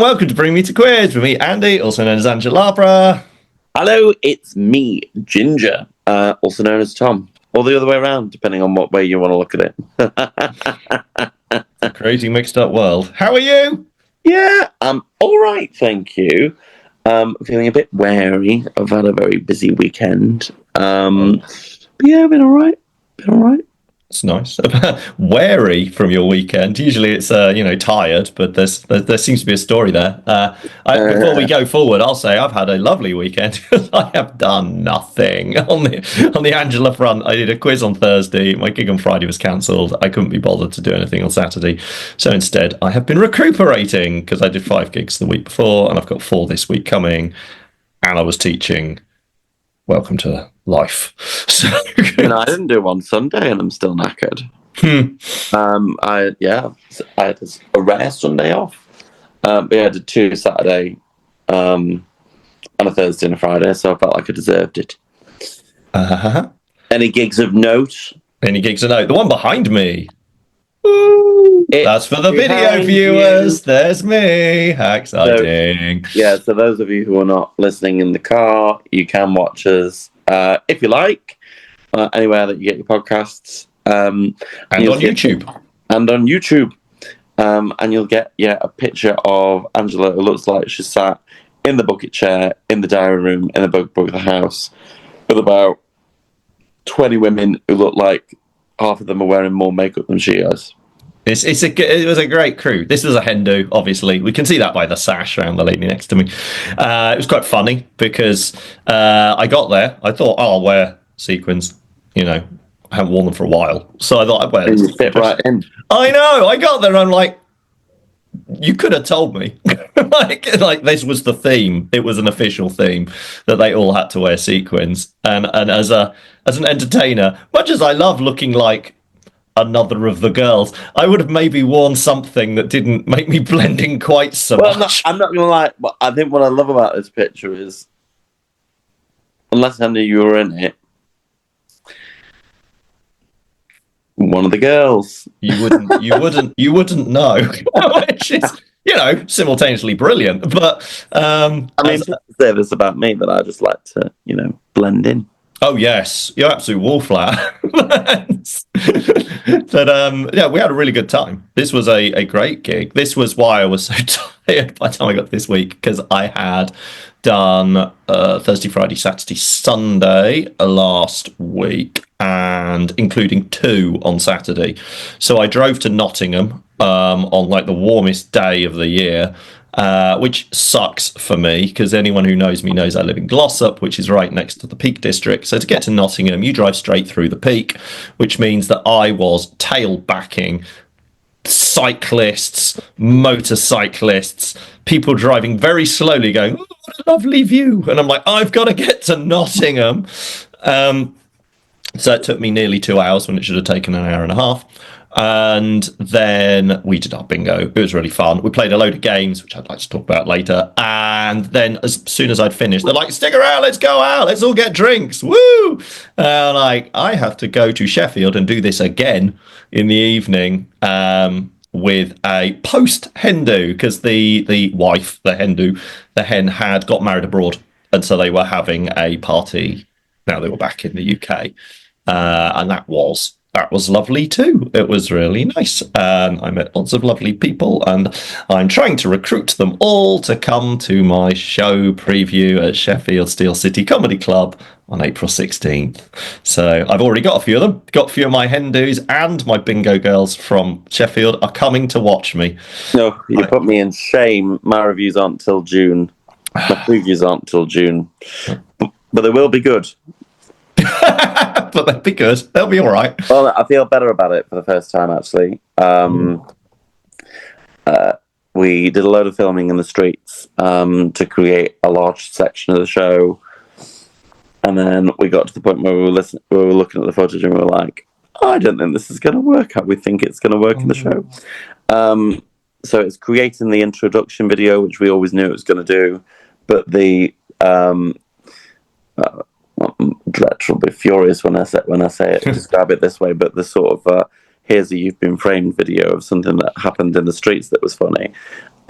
and welcome to Bring Me to Quiz with me, Andy, also known as Angelabra. Hello, it's me, Ginger, also known as Tom, or the other way around, depending on what way you want to look at it. A crazy mixed up world. How are you? Yeah, I'm all right, thank you. Feeling a bit wary. I've had a very busy weekend. But yeah, been all right. It's nice. Wary from your weekend. Usually it's, tired, but there seems to be a story there. Before we go forward, I'll say I've had a lovely weekend because I have done nothing. On the Angela front, I did a quiz on Thursday. My gig on Friday was cancelled. I couldn't be bothered to do anything on Saturday. So instead, I have been recuperating because I did 5 gigs the week before and I've got 4 this week coming. And I was teaching Welcome to Life. So, I didn't do one Sunday and I'm still knackered. I had a rare Sunday off. But yeah, I did 2 Saturday, on a Thursday and a Friday, so I felt like I deserved it. Any gigs of note? The one behind me. Ooh, that's for the video viewers. You. There's me. How exciting. So those of you who are not listening in the car, you can watch us if you like, anywhere that you get your podcasts. And on YouTube. And you'll get a picture of Angela who looks like she's sat in the bucket chair in the diary room in the book of the house with about 20 women who look like half of them are wearing more makeup than she is. It was a great crew. This was a hen do, obviously. We can see that by the sash around the lady next to me. It was quite funny because I got there. I thought, I'll wear sequins. I haven't worn them for a while. So I thought I'd wear them. Fit right in. I know. I got there and I'm like, you could have told me. like this was the theme. It was an official theme that they all had to wear sequins. And as an entertainer, much as I love looking like another of the girls, I would have maybe worn something that didn't make me blend in quite so much. I'm not gonna lie, but I think what I love about this picture is, unless I knew you were in it, one of the girls. You wouldn't know. Which is, simultaneously brilliant. But to say this about me, that I just like to, blend in. Oh yes, you're absolute wallflower. But we had a really good time. This was a great gig. This was why I was so tired by the time I got this week, because I had done Thursday, Friday, Saturday, Sunday last week, and including 2 on Saturday. So I drove to Nottingham on like the warmest day of the year. Which sucks for me because anyone who knows me knows I live in Glossop, which is right next to the Peak District. So to get to Nottingham, you drive straight through the Peak, which means that I was tail-backing cyclists, motorcyclists, people driving very slowly going, oh, what a lovely view. And I'm like, I've got to get to Nottingham. So it took me nearly 2 hours when it should have taken an hour and a half. And then we did our bingo. It was really fun. We played a load of games, which I'd like to talk about later. And then as soon as I'd finished, they're like, stick around, let's go out, let's all get drinks. Woo! I have to go to Sheffield and do this again in the evening with a post-hen do, because the wife, the hen had got married abroad. And so they were having a party. Now they were back in the UK. And that was lovely too. It was really nice. I met lots of lovely people, and I'm trying to recruit them all to come to my show preview at Sheffield Steel City Comedy Club on April 16th. So I've already got a few of them. Got a few of my hen do's, and my bingo girls from Sheffield are coming to watch me. No, you put me in shame. My reviews aren't till June. My previews aren't till June. But they will be good. But they'll be good. They'll be all right. Well, I feel better about it for the first time, actually. We did a load of filming in the streets to create a large section of the show. And then we got to the point where we were looking at the footage and we were like, I don't think this is going to work how we think it's going to work in the show. So it's creating the introduction video, which we always knew it was going to do. But the... Let's be furious when I say it, describe it this way, but the sort of here's a you've been framed video of something that happened in the streets that was funny.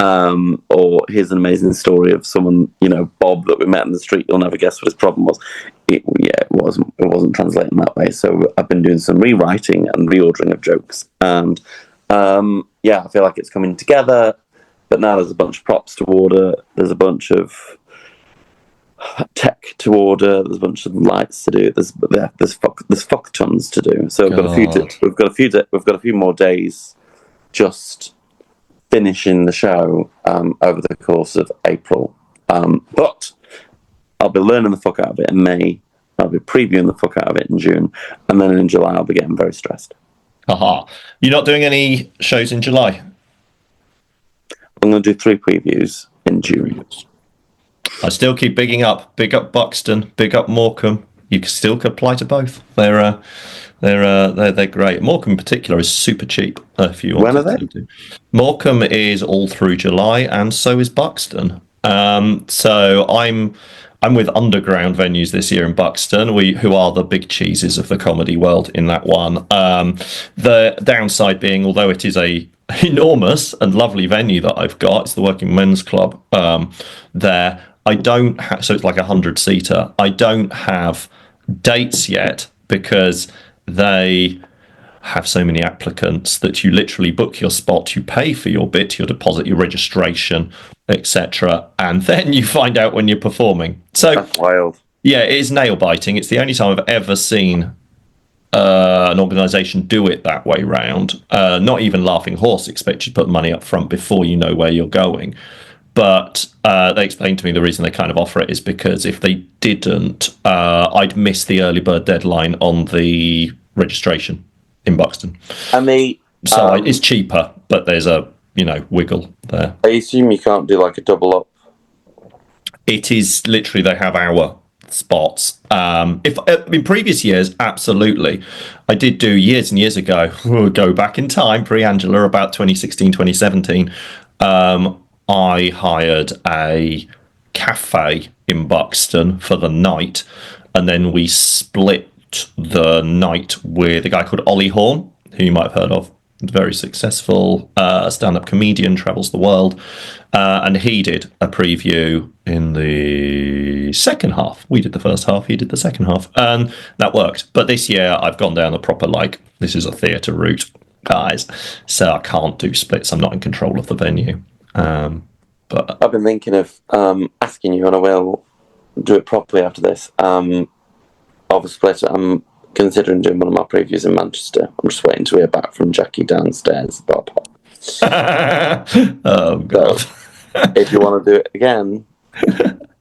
or here's an amazing story of someone, Bob that we met in the street. You'll never guess what his problem was. It wasn't translating that way. So I've been doing some rewriting and reordering of jokes, and I feel like it's coming together. But now there's a bunch of props to order. There's a bunch of tech to order. There's a bunch of lights to do. There's fuck tons to do. So we've got a few more days just finishing the show over the course of April. But I'll be learning the fuck out of it in May. I'll be previewing the fuck out of it in June, and then in July I'll be getting very stressed. Aha! You're not doing any shows in July? I'm going to do 3 previews in June. I still keep big up Buxton, big up Morecambe. You still could apply to both. They're great. Morecambe in particular is super cheap. If you want. When are they? Morecambe is all through July, and so is Buxton. So I'm with underground venues this year in Buxton, who are the big cheeses of the comedy world in that one. The downside being, although it is a enormous and lovely venue that I've got, it's the Working Men's Club there. I don't have, so it's like 100-seater. I don't have dates yet because they have so many applicants that you literally book your spot, you pay for your bit, your deposit, your registration, etc., and then you find out when you're performing. So that's wild. Yeah, it is nail biting. It's the only time I've ever seen an organisation do it that way round. Not even Laughing Horse expect you to put money up front before you know where you're going. But they explained to me the reason they kind of offer it is because if they didn't, I'd miss the early bird deadline on the registration in Buxton. So it's cheaper, but there's a wiggle there. I assume you can't do like a double up. It is literally they have hour spots. If in previous years, absolutely, I did do years and years ago. We'll go back in time, pre-Angela, about 2016, 2017. I hired a cafe in Buxton for the night, and then we split the night with a guy called Ollie Horn, who you might have heard of. Very successful stand-up comedian, travels the world, and he did a preview in the second half. We did the first half, he did the second half, and that worked. But this year I've gone down the proper, this is a theatre route, guys, so I can't do splits. I'm not in control of the venue. But I've been thinking of asking you, and I will do it properly after this, of a split. I'm considering doing one of my previews in Manchester. I'm just waiting to hear back from Jackie downstairs about oh god. So, if you want to do it again,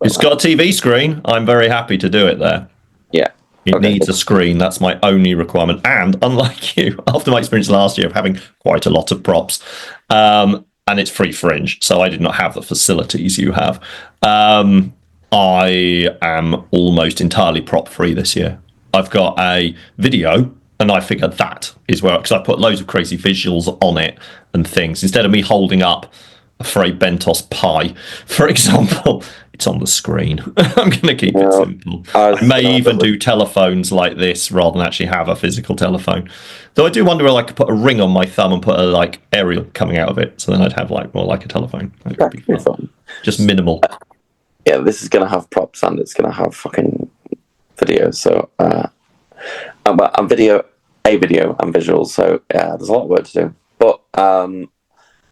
it's got a TV screen. I'm very happy to do it there. Yeah, it needs a screen. That's my only requirement. And unlike you, after my experience last year of having quite a lot of props, and it's free Fringe, so I did not have the facilities you have. I am almost entirely prop free this year. I've got a video, and I figured that is where, because I put loads of crazy visuals on it and things. Instead of me holding up a Fray Bentos pie, for example, it's on the screen. I'm going to keep it simple. I may even do telephones like this rather than actually have a physical telephone. Though I do wonder whether I could put a ring on my thumb and put a aerial coming out of it, so then I'd have more like a telephone. That would be fun. Just minimal. Yeah, this is going to have props and it's going to have fucking videos. So, and video and visuals. So yeah, there's a lot of work to do, but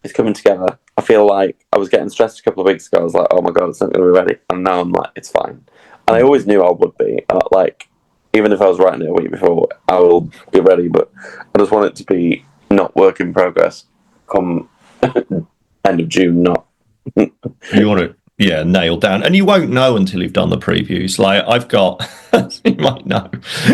it's coming together. I feel like I was getting stressed a couple of weeks ago. I was like, oh my god, it's not going to be ready, and now I'm like, it's fine. And I always knew I would be. Even if I was writing it a week before, I will be ready. But I just want it to be not work in progress. Come end of June, not. You want it. Yeah, nailed down. And you won't know until you've done the previews. I've got, you might know,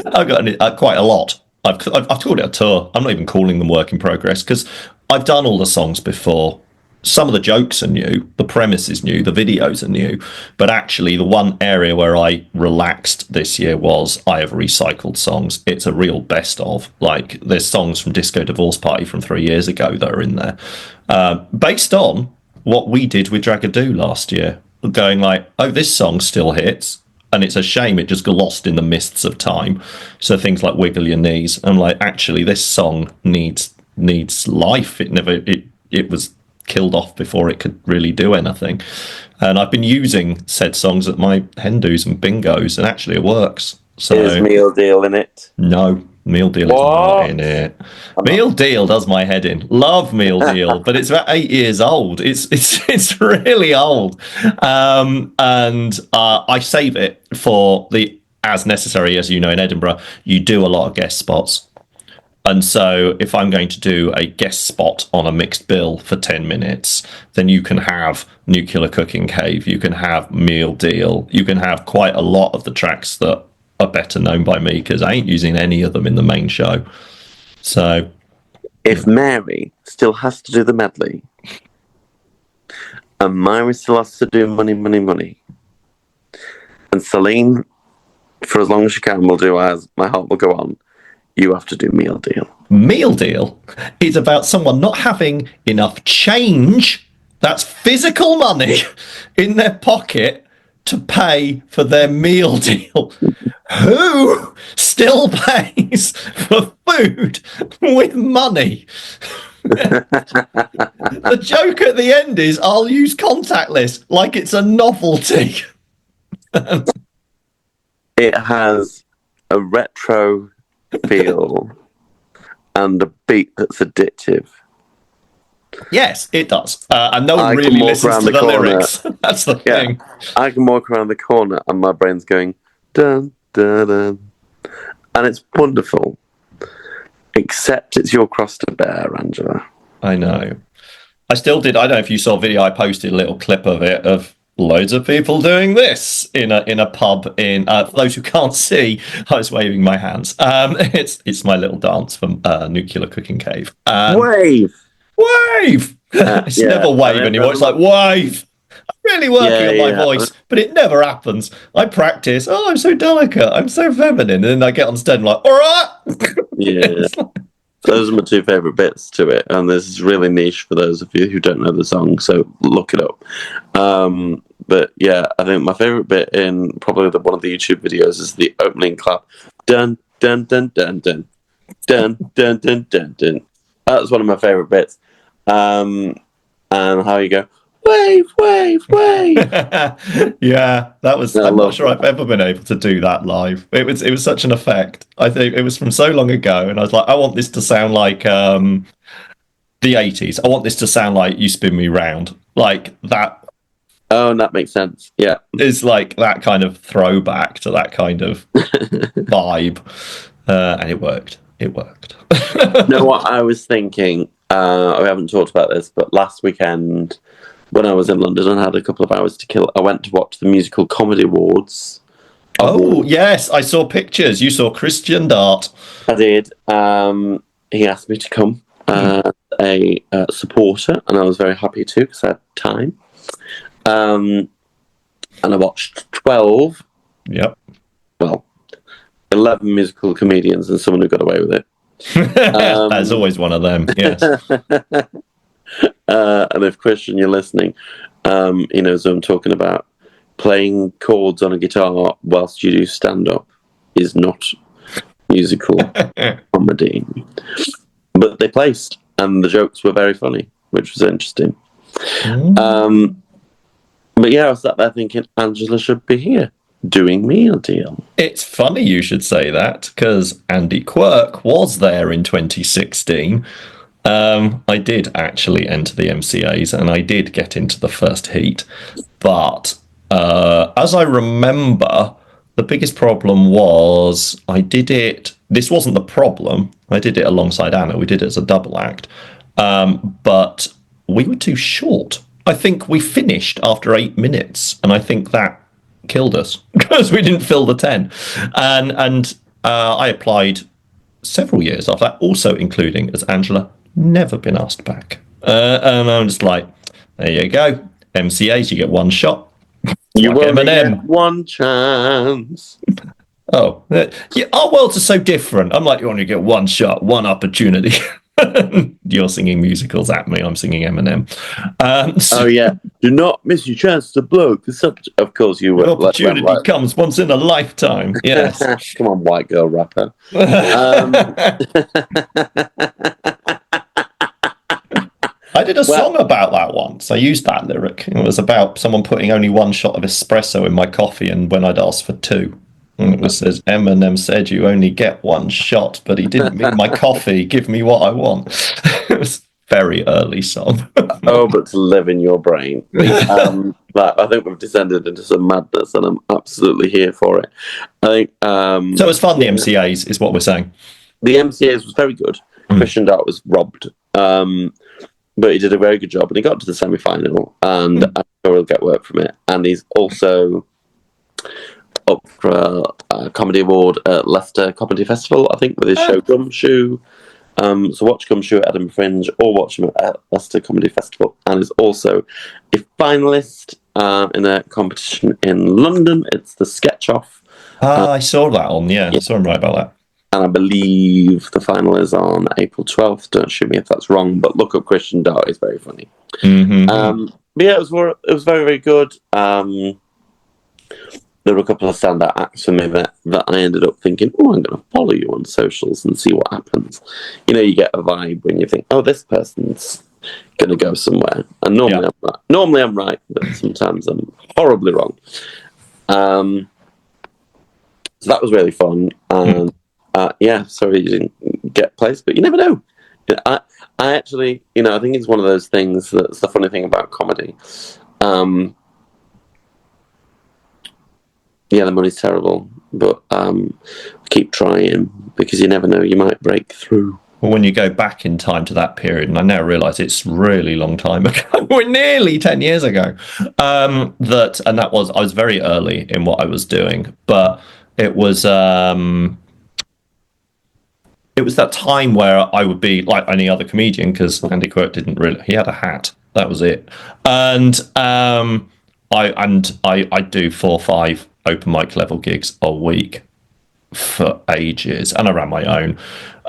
I've got quite a lot. I've called it a tour. I'm not even calling them work in progress because I've done all the songs before. Some of the jokes are new, the premise is new, the videos are new. But actually, the one area where I relaxed this year was I have recycled songs. It's a real best of. There's songs from Disco Divorce Party from 3 years ago that are in there. Based on what we did with Dragadoo last year, going this song still hits, and it's a shame it just got lost in the mists of time. So things like Wiggle Your Knees, I'm actually this song needs life. It was killed off before it could really do anything. And I've been using said songs at my hen do's and bingos, and actually it works. So Is Meal Deal in it? no, Meal Deal is not in it. Meal Deal does my head in. Love Meal Deal, but it's about 8 years old. It's really old, and I save it for the as necessary. As you know, in Edinburgh, you do a lot of guest spots. And so if I'm going to do a guest spot on a mixed bill for 10 minutes, then you can have Nuclear Cooking Cave, you can have Meal Deal, you can have quite a lot of the tracks that are better known by me, because I ain't using any of them in the main show. So if Mary still has to do the medley, and Mary still has to do Money, Money, Money, and Celine, for as long as she can, will do As My Heart Will Go On, you have to do Meal Deal. Meal Deal is about someone not having enough change, that's physical money, in their pocket to pay for their meal deal. Who still pays for food with money? The joke at the end is, I'll use contactless like it's a novelty. It has a retro feel and a beat that's addictive. Yes, it does. And no one I can really walk listens around to the the corner. lyrics. That's the thing. I can walk around the corner and my brain's going dun dun dun, and it's wonderful. Except it's your cross to bear, Angela. I know. I still did. I don't know if you saw a video. I posted a little clip of it of loads of people doing this in a pub. In for those who can't see, I was waving my hands. It's my little dance from Nuclear Cooking Cave. Wave. It's never wave anymore. It's like wave. I'm really working on my voice, but it never happens. I practice. Oh, I'm so delicate. I'm so feminine, and then I get on stage and I'm like, all right. Yeah. Those are my two favourite bits to it, and this is really niche for those of you who don't know the song, so look it up. But yeah, I think my favourite bit in probably one of the YouTube videos is the opening clap. Dun dun dun dun dun dun dun dun dun dun. That's one of my favourite bits. And how you go, wave, wave, wave. Yeah, that was. I'm not sure I've ever been able to do that live. It was such an effect. I think it was from so long ago, and I was like, I want this to sound like the 80s. I want this to sound like You Spin Me Round, like that. Oh, that makes sense. Yeah, is like that kind of throwback to that kind of vibe, and it worked. It worked. You know what I was thinking? We haven't talked about this, but last weekend, when I was in London and had a couple of hours to kill, I went to watch the Musical Comedy Awards. Oh, yes, I saw pictures. You saw Christian Dart. I did. He asked me to come as a supporter, and I was very happy to because I had time. And I watched 12. Yep. Well, 11 musical comedians and someone who got away with it. There's always one of them, yes. And if Christian, you're listening, he knows what I'm talking about. Playing chords on a guitar whilst you do stand-up is not musical comedy. But they placed, and the jokes were very funny, which was interesting. But yeah, I was sat there thinking, Angela should be here doing Meal Deal. It's funny you should say that, because Andy Quirk was there in 2016. I did actually enter the MCAs, and I did get into the first heat. But as I remember, the biggest problem was I did it. This wasn't the problem. I did it alongside Anna. We did it as a double act. But we were too short. I think we finished after 8 minutes, and I think that killed us because we didn't fill the 10. And I applied several years after that, also including as Angela, never been asked back. And I'm just like, there you go. MCAs, you get one shot. You like only Eminem. get one chance. Oh, yeah, our worlds are so different. I'm like, you only get one shot, one opportunity. You're singing musicals at me. I'm singing Eminem. Oh yeah, do not miss your chance to blow the subject. Of course, you will. The opportunity comes once in a lifetime. Yes. Come on, white girl rapper. did a song about that once. I used that lyric. It was about someone putting only one shot of espresso in my coffee, and when I'd asked for two. And it was says, Eminem said you only get one shot, but he didn't mean my coffee. Give me what I want. It was a very early song. Oh, but to live in your brain. But I think we've descended into some madness, and I'm absolutely here for it. I think. So it was fun. The MCAs is what we're saying. The MCAs was very good. Christian Dart was robbed, but he did a very good job, and he got to the semi-final, and I'm sure he'll get work from it. And he's also up for a comedy award at Leicester Comedy Festival, I think, with his show Gumshoe. So watch Gumshoe at Edinburgh Fringe, or watch him at Leicester Comedy Festival. And is also a finalist in a competition in London. It's the Sketch Off. I saw that on, I saw him right about that. And I believe the final is on April 12th. Don't shoot me if that's wrong, but look up Christian Dart. It's very funny. But yeah, it was very, very good. There were a couple of standout acts for me that I ended up thinking, oh, I'm going to follow you on socials and see what happens. You know, you get a vibe when you think, oh, this person's going to go somewhere. And normally I'm right. Normally I'm right, but sometimes I'm horribly wrong. So that was really fun. And sorry you didn't get placed, but you never know. I actually, I think it's one of those things that's the funny thing about comedy. The money's terrible, but keep trying, because you never know, you might break through. Well, when you go back in time to that period, and I now realise it's really long time ago, we're nearly 10 years ago, I was very early in what I was doing, but it was that time where I would be like any other comedian, because Andy Quirk he had a hat, that was it, and I do 4 or 5 open mic level gigs a week for ages, and I ran my own,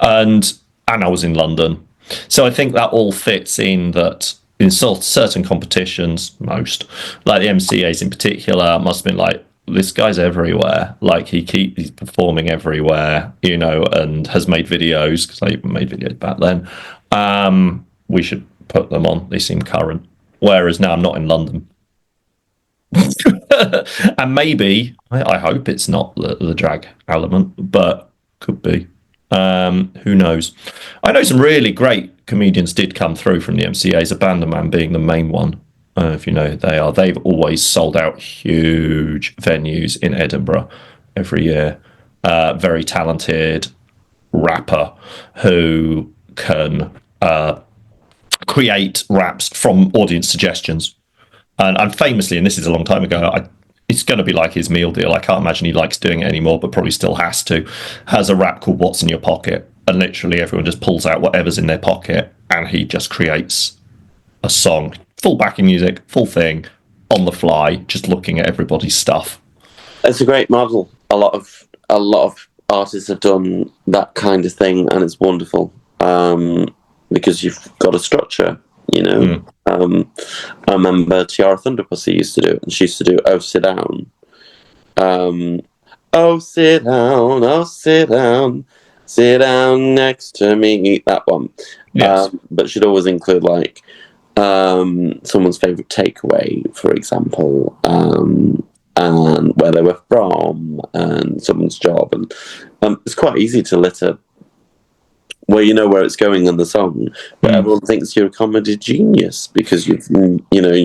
and I was in London, so I think that all fits in that in certain competitions, most like the MCAs in particular, must have been like, this guy's everywhere, like he's performing everywhere, and has made videos, because I even made videos back then. We should put them on, they seem current, whereas now I'm not in London. And maybe I hope it's not the drag element, but could be. Who knows? I know some really great comedians did come through from the MCAs, Abandon Man being the main one. If you know who they are, they've always sold out huge venues in Edinburgh every year. Very talented rapper who can create raps from audience suggestions. And famously, and this is a long time ago, it's going to be like his meal deal. I can't imagine he likes doing it anymore, but probably still has to. Has a rap called What's in Your Pocket? And literally everyone just pulls out whatever's in their pocket, and he just creates a song. Full backing music, full thing, on the fly, just looking at everybody's stuff. It's a great model. A lot of artists have done that kind of thing, and it's wonderful, because you've got a structure. I remember Tiara Thunderpussy used to do it, and she used to do "Oh Sit Down," "Oh sit down, oh sit down next to me." That one, yes. But she'd always include like someone's favourite takeaway, for example, and where they were from, and someone's job, and it's quite easy to litter where you know where it's going in the song, but everyone thinks you're a comedy genius because you're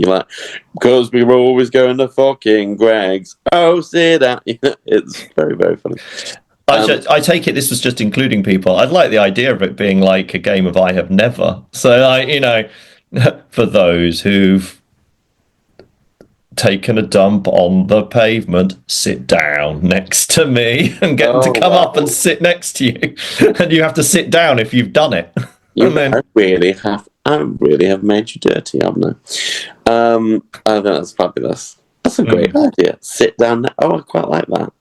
like, because we were always going to fucking Greg's. Oh, say that. It's very, very funny. I take it this was just including people. I'd like the idea of it being like a game of I Have Never. So, for those who've taken a dump on the pavement, sit down next to me, and get them to come up and sit next to you. And you have to sit down if you've done it. I really have made you dirty, haven't I? I think that's fabulous. That's a great idea. Sit down. Oh, I quite like that.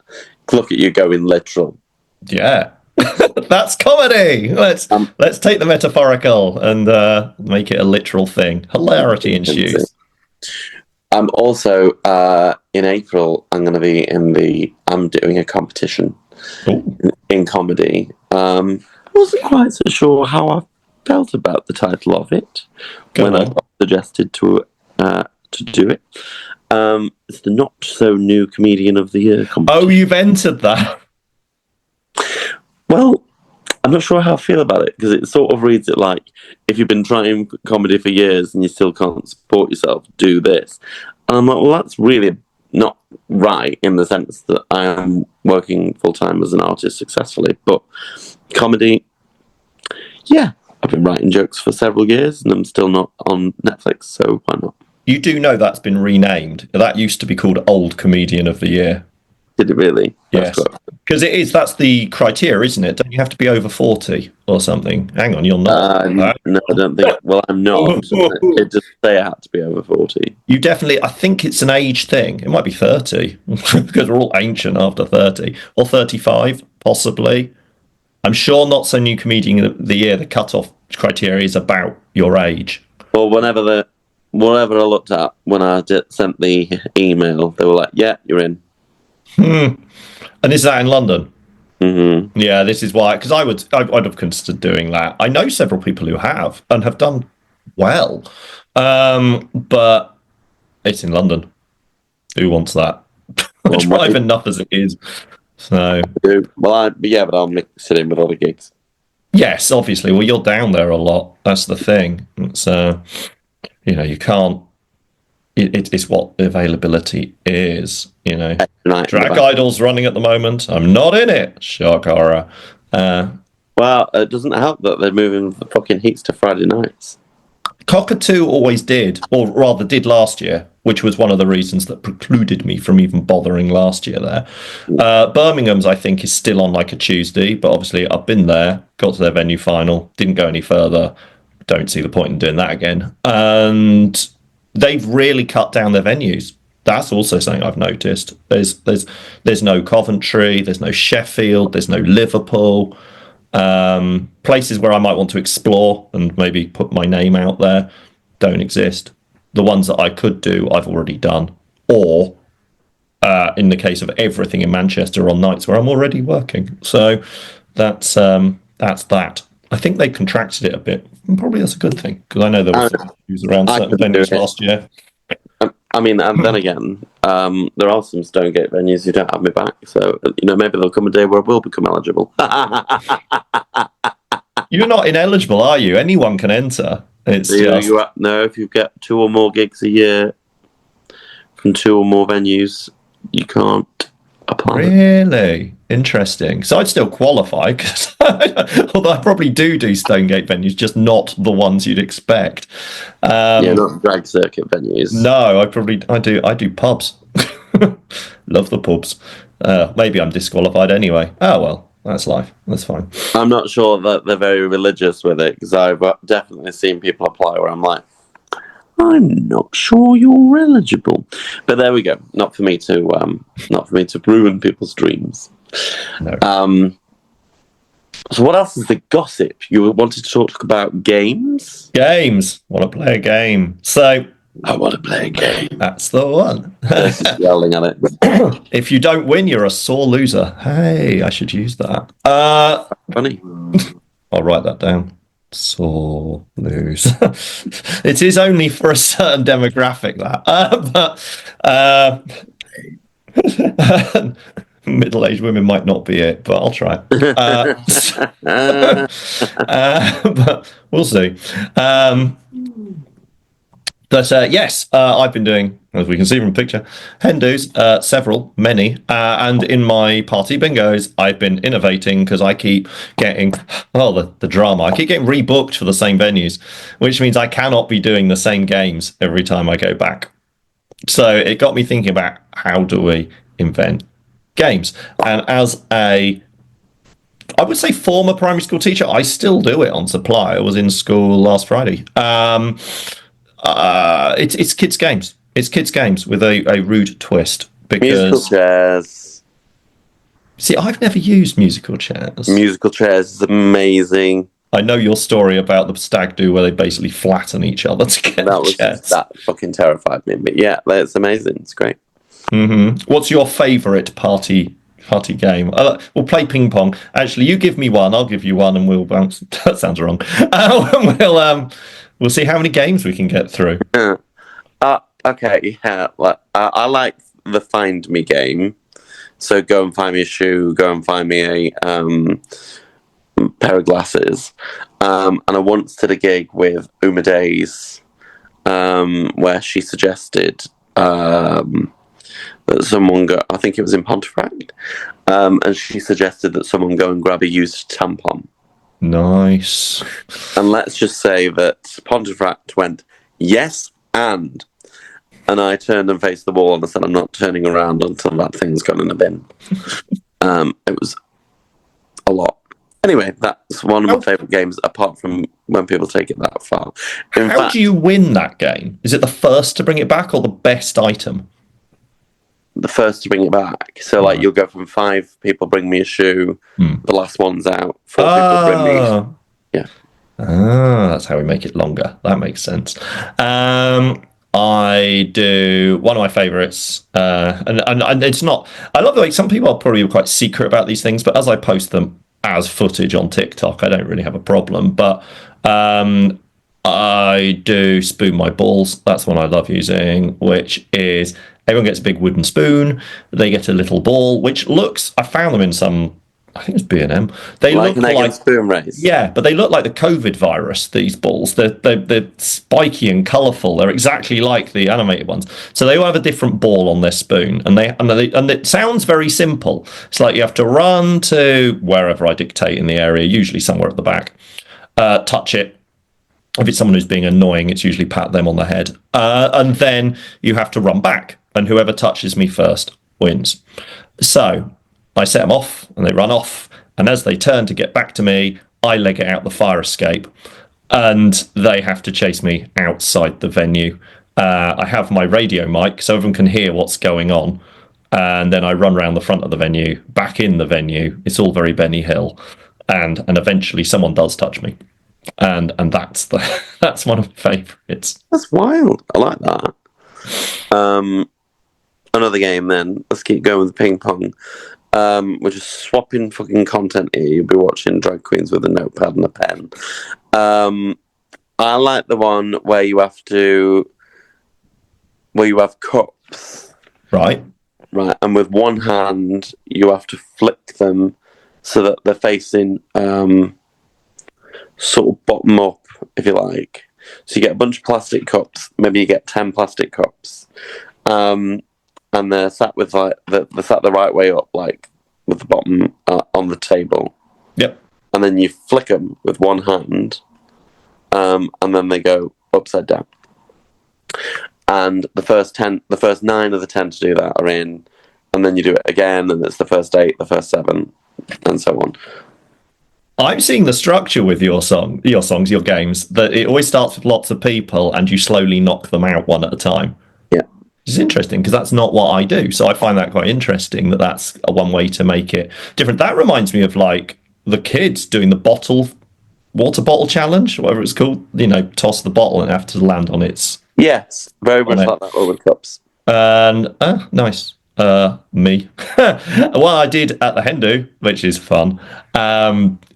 Look at you going literal. Yeah. That's comedy. Let's take the metaphorical and make it a literal thing. Hilarity ensues. I'm also in April. I'm going to be I'm doing a competition in comedy. I wasn't quite so sure how I felt about the title of it Go I on. got suggested to do it. It's the Not So New Comedian of the Year competition. Oh, you've entered that. Well, I'm not sure how I feel about it, because it sort of reads it like, if you've been trying comedy for years and you still can't support yourself, do this. And I'm like, well, that's really not right, in the sense that I am working full-time as an artist successfully. But comedy, yeah, I've been writing jokes for several years and I'm still not on Netflix, so why not? You do know that's been renamed. That used to be called Old Comedian of the Year. Did it really? Yes. Because it is, that's the criteria, isn't it? Don't you have to be over 40 or something? Hang on, you're not. No, I don't think. Well, I'm not. It just say I had to be over 40. You definitely, I think it's an age thing. It might be 30, because we're all ancient after 30, or 35, possibly. I'm sure Not So New Comedian of the Year, the cut-off criteria is about your age. Well, whatever I looked at when I sent the email, they were like, "Yeah, you're in." And is that in London? Mm-hmm. Yeah, this is why, because I'd have considered doing that. I know several people who have and have done well, but it's in London. Who wants that? I drive enough as it is. So, well, but I'll mix it in with other gigs. Yes, obviously. Well, you're down there a lot. That's the thing. So, you can't. It's what the availability is. Drag Idol's running at the moment. I'm not in it. Shock horror. Well, it doesn't help that they're moving the fucking heats to Friday nights. Cockatoo always did, or rather did last year, which was one of the reasons that precluded me from even bothering last year there. Birmingham's, I think, is still on like a Tuesday, but obviously I've been there, got to their venue final, didn't go any further. Don't see the point in doing that again. And they've really cut down their venues. That's also something I've noticed. There's no Coventry, there's no Sheffield, there's no Liverpool. Places where I might want to explore and maybe put my name out there don't exist. The ones that I could do, I've already done. Or, in the case of everything in Manchester, on nights where I'm already working. So that's that. I think they contracted it a bit. And probably that's a good thing, because I know there were issues around certain venues last year. I mean, and then again, there are some Stonegate venues who don't have me back. So, maybe there'll come a day where I will become eligible. You're not ineligible, are you? Anyone can enter. It's no, if you get 2 or more gigs a year from 2 or more venues, you can't apply. Really? Interesting. So I'd still qualify, because although I probably do Stonegate venues, just not the ones you'd expect. Not drag circuit venues. No, I do pubs. Love the pubs. Maybe I'm disqualified anyway. Oh well, that's life. That's fine. I'm not sure that they're very religious with it, because I've definitely seen people apply where I'm like, I'm not sure you're eligible. But there we go. Not for me to ruin people's dreams. No. So what else is the gossip? You wanted to talk about games? Games. Want to play a game. So I want to play a game. That's the one. Just yelling at it. If you don't win, you're a sore loser. Hey, I should use that. Funny. I'll write that down. Sore lose. It is only for a certain demographic, that. But middle-aged women might not be it, but I'll try. But we'll see. Yes, I've been doing, as we can see from the picture, hen do's, many, and in my party bingos, I've been innovating, because I keep getting, the drama, I keep getting rebooked for the same venues, which means I cannot be doing the same games every time I go back. So it got me thinking about, how do we invent games? And as I would say former primary school teacher, I still do it on supply. I was in school last Friday. It's kids' games. It's kids' games with a rude twist. Because musical chairs. See, I've never used musical chairs. Musical chairs is amazing. I know your story about the stag do where they basically flatten each other to get chairs. That fucking terrified me. But yeah, it's amazing. It's great. Mm-hmm. What's your favourite party party game. We'll play ping pong. Actually, you give me one, I'll give you one, and we'll bounce. That sounds wrong. We'll see how many games we can get through. Okay, yeah. I like the Find Me game. So go and find me a shoe. Go and find me a pair of glasses. And I once did a gig with Uma Days, where she suggested that someone go. I think it was in Pontefract, and she suggested that someone go and grab a used tampon. Nice. And let's just say that Pontefract went, yes, and I turned and faced the wall and I said, I'm not turning around until that thing's gone in the bin. It was a lot. Anyway, that's one of my favourite games, apart from when people take it that far. How do you win that game? Is it the first to bring it back or the best item? The first to bring it back. So, like, you'll go from 5 people bring me a shoe, the last one's out, 4 people bring me. Yeah. That's how we make it longer. That makes sense. I do one of my favourites, and it's not. I love the way some people are probably quite secret about these things, but as I post them as footage on TikTok, I don't really have a problem. But I do spoon my balls. That's one I love using, which is everyone gets a big wooden spoon. They get a little ball, which looks. I found them in some. I think it's B&M. They like look like spoon race. Yeah, but they look like the COVID virus. These balls, they're spiky and colourful. They're exactly like the animated ones. So they all have a different ball on their spoon, and it sounds very simple. It's like you have to run to wherever I dictate in the area, usually somewhere at the back. Touch it. If it's someone who's being annoying, it's usually pat them on the head, and then you have to run back, and whoever touches me first wins. So I set them off and they run off. And as they turn to get back to me, I leg it out the fire escape and they have to chase me outside the venue. I have my radio mic so everyone can hear what's going on. And then I run around the front of the venue, back in the venue. It's all very Benny Hill. And eventually someone does touch me. And that's that's one of my favourites. That's wild. I like that. Another game then. Let's keep going with ping pong. We're just swapping fucking content here. You'll be watching drag queens with a notepad and a pen. I like the one where you have cups. Right. And with one hand, you have to flick them so that they're facing sort of bottom up, if you like. So you get a bunch of plastic cups. Maybe you get 10 plastic cups. And they're sat with they're sat the right way up, like with the bottom on the table. Yep. And then you flick them with one hand, and then they go upside down. And the first 9 of the 10 to do that are in, and then you do it again, and it's the first 8, the first 7, and so on. I'm seeing the structure with your games, that it always starts with lots of people, and you slowly knock them out one at a time. It's interesting because that's not what I do. So I find that quite interesting that's one way to make it different. That reminds me of like the kids doing the water bottle challenge, whatever it's called. You know, toss the bottle and have to land on its. Yes, very much like that over cups. And nice. Me. Well, I did at the Hindu, which is fun.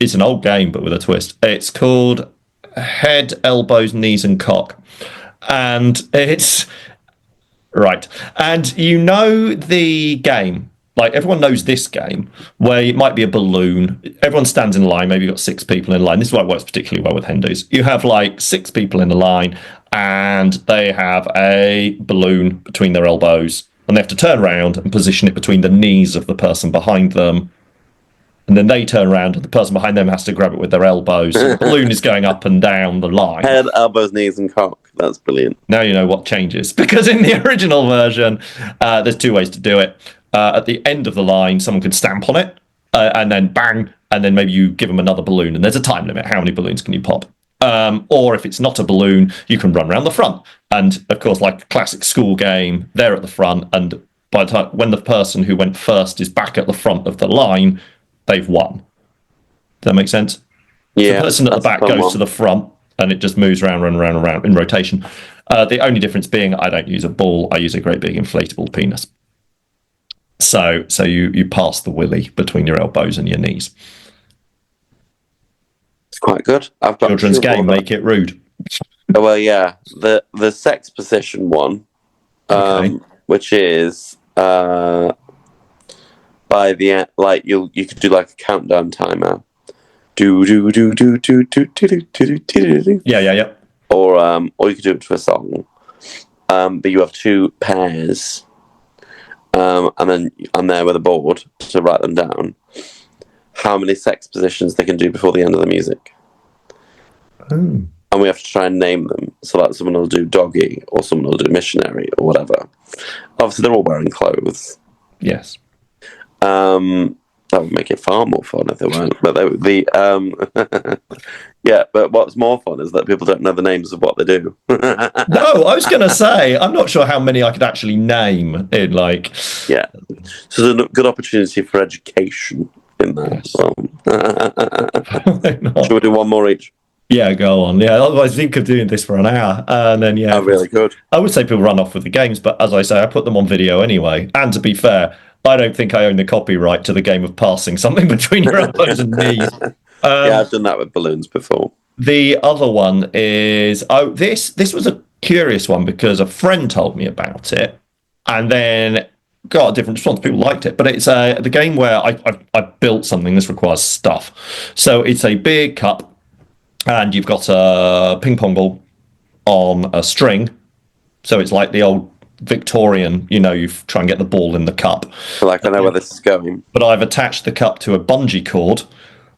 It's an old game, but with a twist. It's called Head, Elbows, Knees, and Cock. And it's. Right. And you know the game, like everyone knows this game, where it might be a balloon. Everyone stands in line. Maybe you've got 6 people in line. This is why it works particularly well with Hindus. You have like 6 people in the line and they have a balloon between their elbows and they have to turn around and position it between the knees of the person behind them. And then they turn around and the person behind them has to grab it with their elbows. So the balloon is going up and down the line. Head, elbows, knees, and cock. That's brilliant. Now you know what changes. Because in the original version, there's 2 ways to do it. At the end of the line, someone could stamp on it, and then bang, and then maybe you give them another balloon. And there's a time limit. How many balloons can you pop? Or if it's not a balloon, you can run around the front. And, of course, like a classic school game, they're at the front. And by the time when the person who went first is back at the front of the line, they've won. Does that make sense? Yeah. The person at the back goes to the front and it just moves around in rotation. The only difference being I don't use a ball, I use a great big inflatable penis. So you pass the willy between your elbows and your knees. It's quite good. I've got Children's two more game, that- make it rude. Oh, well, yeah, the sex position one, Okay. which is by the end, like you could do like a countdown timer, do do do do do do do do do do do, Yeah. or you could do it to a song. But you have two pairs, and then I'm there with a board to write them down. How many sex positions they can do before the end of the music. Oh. And we have to try and name them. So like someone will do doggy, or someone will do missionary, or whatever. Obviously, they're all wearing clothes. Yes. That would make it far more fun if they weren't. But yeah. But what's more fun is that people don't know the names of what they do. No, I was going to say, I'm not sure how many I could actually name in like. Yeah. So there's a good opportunity for education in that. Yes. So. Why not? Should we do one more each? Yeah, go on. Yeah, otherwise think of doing this for an hour. And then, yeah. Oh, really good. I would say people run off with the games, but as I say, I put them on video anyway. And to be fair, I don't think I own the copyright to the game of passing something between your elbows and knees. Yeah, I've done that with balloons before. The other one is this was a curious one because a friend told me about it, and then got a different response. People liked it, but it's the game where I built something. This requires stuff, so it's a big cup, and you've got a ping pong ball on a string. So it's like the old Victorian, you try and get the ball in the cup. Like I know where this is going. But I've attached the cup to a bungee cord,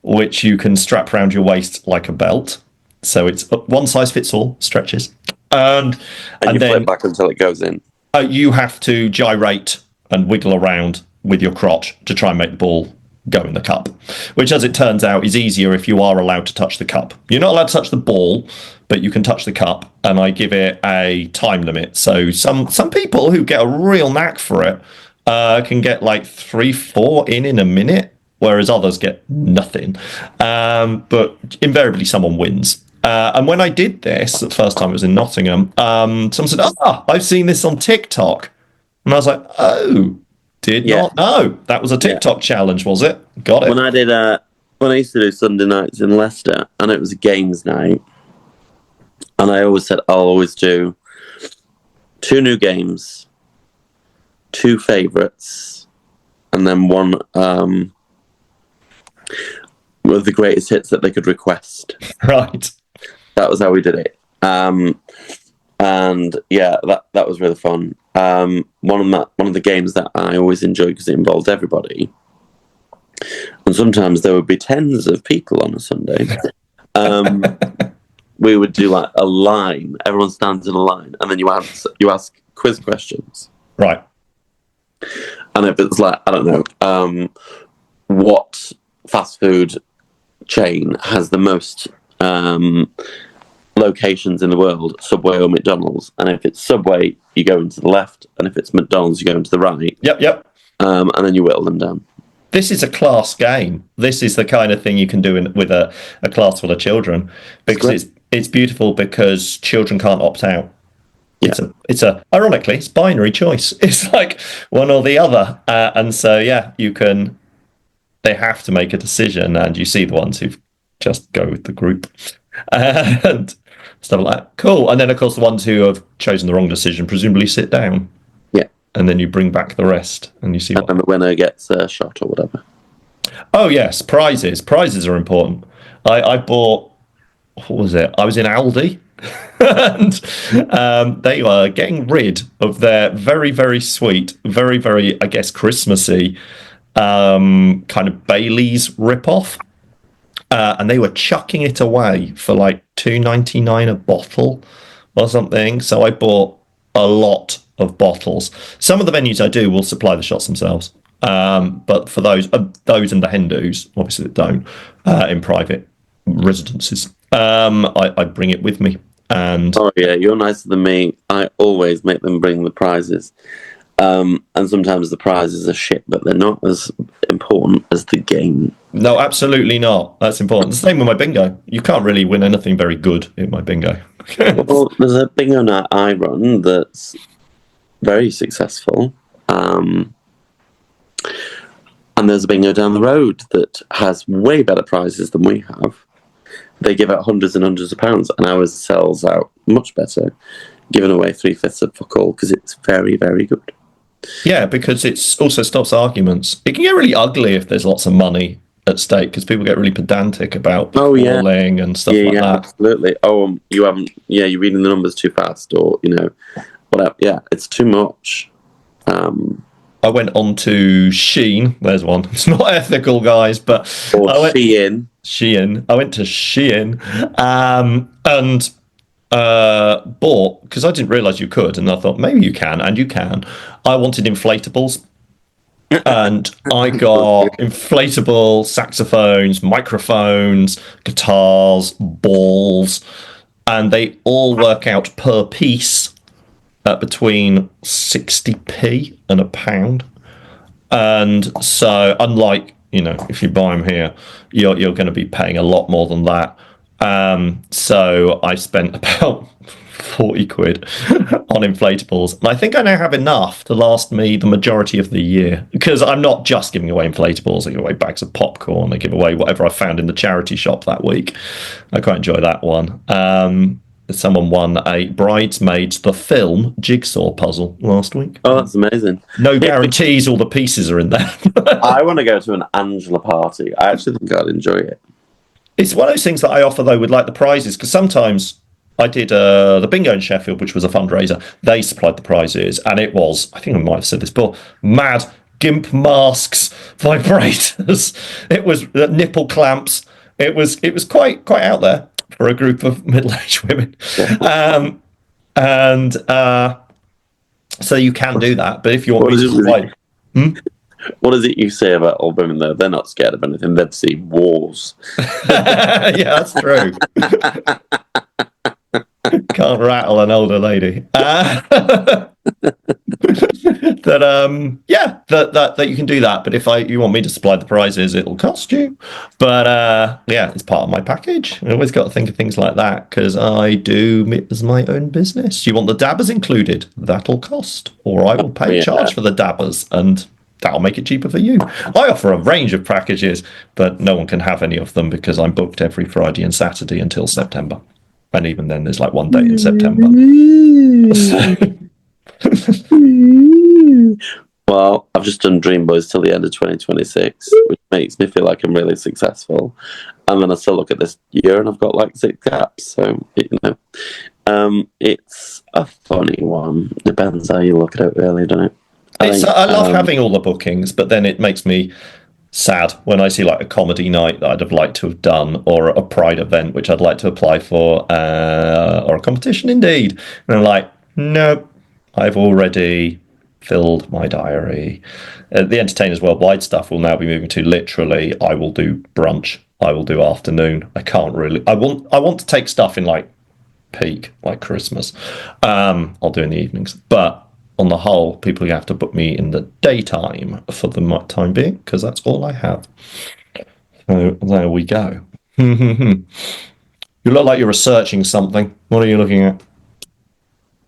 which you can strap around your waist like a belt. So it's one size fits all, stretches. And you then flip back until it goes in. you have to gyrate and wiggle around with your crotch to try and make the ball go in the cup, which, as it turns out, is easier if you are allowed to touch the cup. You're not allowed to touch the ball, but you can touch the cup, and I give it a time limit. So some people who get a real knack for it can get like 3-4 in a minute, whereas others get nothing. But invariably, someone wins. And when I did this, the first time it was in Nottingham, someone said, I've seen this on TikTok. And I was like, oh, did not know. That was a TikTok challenge, was it? Got it. When I used to do Sunday nights in Leicester, and it was a games night, and I always said I'll always do 2 new games, 2 favourites, and then one with the greatest hits that they could request. Right. That was how we did it. And yeah, that was really fun. One of the games that I always enjoyed because it involved everybody, and sometimes there would be tens of people on a Sunday. We would do like a line. Everyone stands in a line, and then you ask quiz questions. Right. And if it's like, I don't know, what fast food chain has the most locations in the world, Subway or McDonald's? And if it's Subway, you go into the left, and if it's McDonald's, you go into the right. Yep. And then you whittle them down. This is a class game. This is the kind of thing you can do with a class full of children, because it's beautiful because children can't opt out. Yeah. Ironically, it's binary choice. It's like one or the other. And so, yeah, they have to make a decision, and you see the ones who just go with the group and stuff like that. Cool. And then, of course, the ones who have chosen the wrong decision presumably sit down. Yeah. And then you bring back the rest, and you see And then the winner gets a shot or whatever. Oh, yes, prizes. Prizes are important. I bought, what was it? I was in Aldi, and they were getting rid of their very, very sweet, very, very, I guess, Christmassy kind of Bailey's ripoff. And they were chucking it away for like $2.99 a bottle or something. So I bought a lot of bottles. Some of the venues I do will supply the shots themselves. But for those and the Hindus, obviously that don't, in private residences, I bring it with me. And oh yeah, you're nicer than me. I always make them bring the prizes. And sometimes the prizes are shit, but they're not as important as the game. No, absolutely not. That's important. The same with my bingo. You can't really win anything very good in my bingo. Well, there's a bingo night I run that's very successful. And there's a bingo down the road that has way better prizes than we have. They give out hundreds and hundreds of pounds, and ours sells out much better, giving away 3/5 of fuck all because it's very, very good. Yeah, because it also stops arguments. It can get really ugly if there's lots of money at stake because people get really pedantic about falling and stuff like that. Absolutely. You haven't. Yeah, you're reading the numbers too fast, or whatever. Yeah, it's too much. I went on to Shein. There's one. It's not ethical, guys, but Shein. Shein. I went to Shein and bought, because I didn't realise you could, and I thought maybe you can, and you can. I wanted inflatables, and I got inflatable saxophones, microphones, guitars, balls, and they all work out per piece at between 60p and £1. And so, unlike, if you buy them here, you're going to be paying a lot more than that. So I spent about 40 quid on inflatables, and I think I now have enough to last me the majority of the year, because I'm not just giving away inflatables. I give away bags of popcorn, I give away whatever I found in the charity shop that week. I quite enjoy that one. Someone won a Bridesmaids the film jigsaw puzzle last week. Oh, that's amazing. No guarantees all the pieces are in there. I want to go to an Angela party. I actually think I'd enjoy it. It's one of those things that I offer, though, with like the prizes, because sometimes I did the bingo in Sheffield, which was a fundraiser. They supplied the prizes, and it was, I think I might have said this before, mad gimp masks, vibrators. It was nipple clamps. It was quite out there for a group of middle-aged women. So you can do that, but if you want me to supply... What is it you say about old women, though? They're not scared of anything. They've seen wars. Yeah, that's true. Can't rattle an older lady. That you can do that. But if you want me to supply the prizes, it'll cost you. But it's part of my package. I always got to think of things like that, because I do it as my own business. You want the dabbers included? That'll cost. Or I will pay charge for the dabbers, and that'll make it cheaper for you. I offer a range of packages, but no one can have any of them because I'm booked every Friday and Saturday until September. And even then, there's like one day in September. Well, I've just done Dream Boys till the end of 2026, which makes me feel like I'm really successful. And then I still look at this year and I've got like 6 gaps. So, it's a funny one. Depends how you look at it, really, doesn't it? I love having all the bookings, but then it makes me sad when I see like a comedy night that I'd have liked to have done, or a Pride event which I'd like to apply for, or a competition indeed. And I'm like, nope, I've already filled my diary. The Entertainers Worldwide stuff will now be moving to literally, I will do brunch, I will do afternoon. I can't really. I want to take stuff in like peak, like Christmas. I'll do in the evenings, but on the whole, people have to book me in the daytime for the time being, because that's all I have. So there we go. You look like you're researching something. What are you looking at?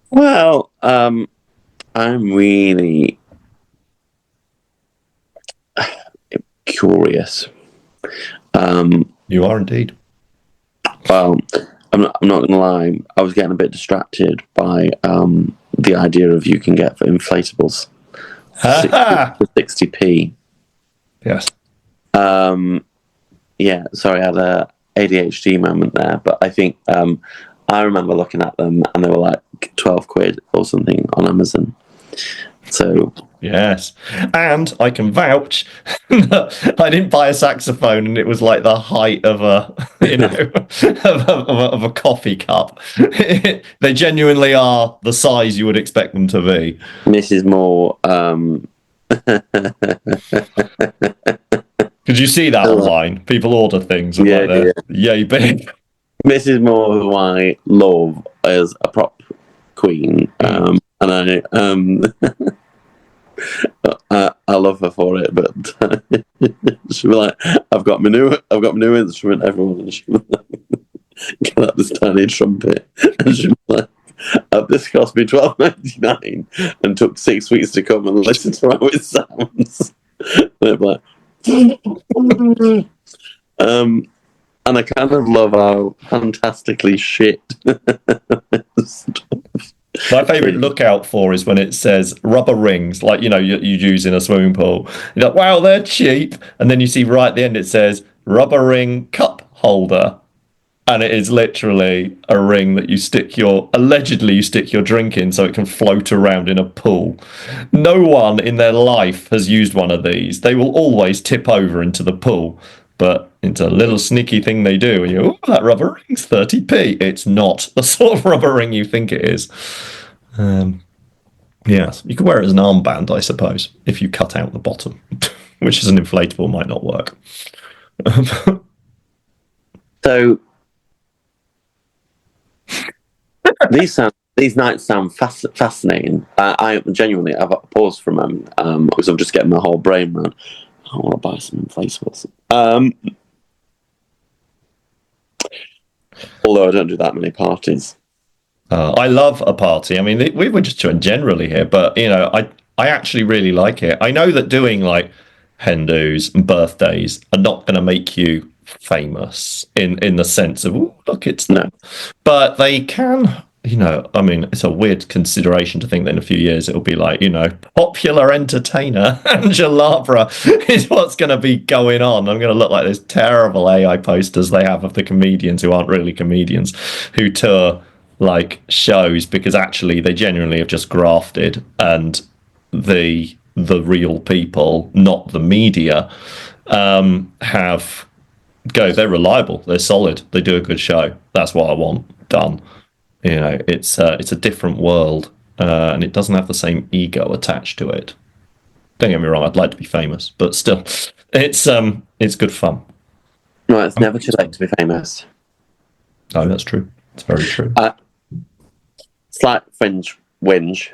Well, I'm really curious. You are indeed. Well, I'm not going to lie. I was getting a bit distracted by the idea of you can get for inflatables for 60p. Yes. Yeah, sorry, I had a ADHD moment there, but I think I remember looking at them and they were like 12 quid or something on Amazon. So yes, and I can vouch that I didn't buy a saxophone and it was like the height of a of a coffee cup. They genuinely are the size you would expect them to be. Mrs. Moore. Did you see that online? People order things. Yeah, like they're yay big. Mrs. Moore, who I love as a prop queen, and I love her for it, but she'll be like, I've got my new instrument, everyone, and she'll be like, get out this tiny trumpet, and she'll be like, this cost me $12.99 and took 6 weeks to come and listen to how it sounds. They're like, and I kind of love how fantastically shit. My favourite lookout for is when it says rubber rings, like, you use in a swimming pool. You're like, wow, they're cheap. And then you see right at the end it says rubber ring cup holder. And it is literally a ring that allegedly you stick your drink in so it can float around in a pool. No one in their life has used one of these. They will always tip over into the pool. But it's a little sneaky thing they do. And that rubber ring's 30p. It's not the sort of rubber ring you think it is. Yes, you can wear it as an armband, I suppose, if you cut out the bottom, which is an inflatable, might not work. So these nights sound fascinating. I genuinely, I've paused for a moment because I'm just getting my whole brain around. I want to buy some inflatables. Although I don't do that many parties. I love a party. I mean, we were just doing generally here, but I actually really like it. I know that doing like hen dos and birthdays are not going to make you famous in the sense of, oh, look, it's no, but they can. I mean, it's a weird consideration to think that in a few years it'll be like, popular entertainer Angela Labra is what's going to be going on. I'm going to look like those terrible AI posters they have of the comedians who aren't really comedians who tour like shows because actually they genuinely have just grafted, and the real people, not the media, they're reliable, they're solid, they do a good show. That's what I want done. It's a different world, and it doesn't have the same ego attached to it. Don't get me wrong, I'd like to be famous, but still, it's good fun. No, it's never too late to be famous. Oh, that's true. It's very true. Slight fringe whinge.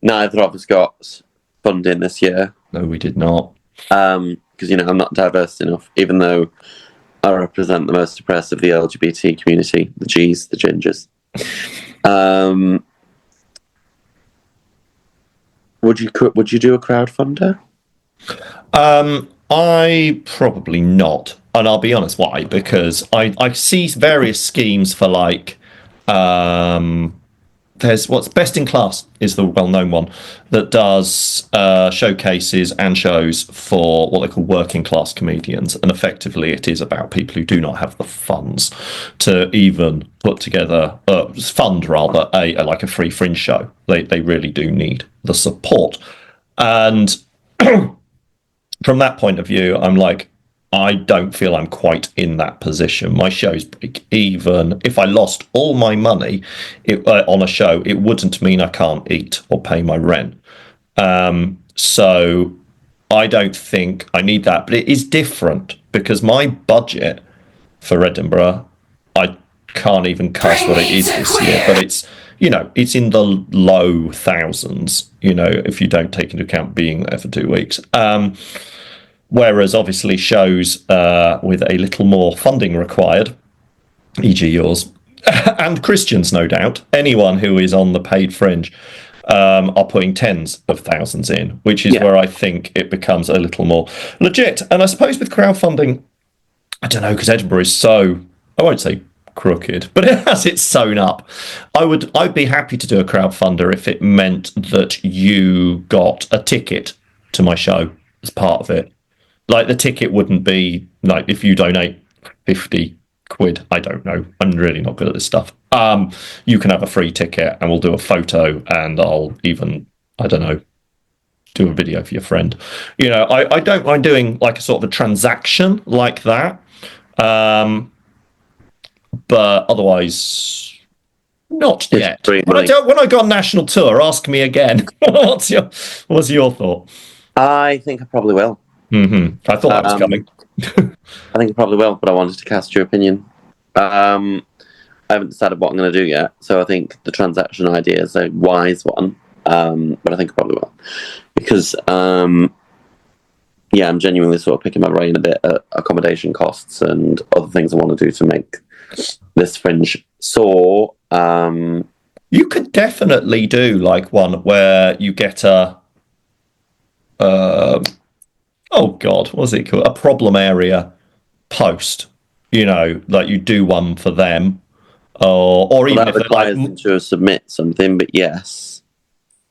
Neither of us got funding this year. No, we did not. Because I'm not diverse enough, even though I represent the most oppressed of the LGBT community, the G's, the gingers. Would you do a crowdfunder? I probably not, and I'll be honest why, because I see various schemes for like there's what's Best in Class is the well-known one that does showcases and shows for what they call working class comedians, and effectively it is about people who do not have the funds to even put together fund rather a free fringe show. They really do need the support, and from that point of view, I'm like, I don't feel I'm quite in that position. My show's break even. If I lost all my money on a show, it wouldn't mean I can't eat or pay my rent. So I don't think I need that. But it is different because my budget for Edinburgh, I can't even cuss what it is this year, but it's in the low thousands, if you don't take into account being there for 2 weeks. Whereas obviously shows with a little more funding required, e.g. yours, and Christians, no doubt, anyone who is on the paid fringe, are putting tens of thousands in, which is where I think it becomes a little more legit. And I suppose with crowdfunding, I don't know, because Edinburgh is so, I won't say crooked, but it has it sewn up. I'd be happy to do a crowdfunder if it meant that you got a ticket to my show as part of it. Like, the ticket wouldn't be like if you donate 50 quid. I don't know. I'm really not good at this stuff. You can have a free ticket and we'll do a photo, and I'll even, I don't know, do a video for your friend. I don't mind doing like a sort of a transaction like that. But otherwise, not yet. When I go on national tour, ask me again. What's your thought? I think I probably will. Mm-hmm. I thought that was coming. I think I probably will, but I wanted to cast your opinion. I haven't decided what I'm going to do yet, so I think the transaction idea is a wise one, but I think I probably will. Because, I'm genuinely sort of picking my brain a bit at accommodation costs and other things I want to do to make this fringe soar. You could definitely do like one where you get oh God, what's it called? A problem area post. You know, like you do one for them, or Well, even that if they're like, requires them to submit something, but yes.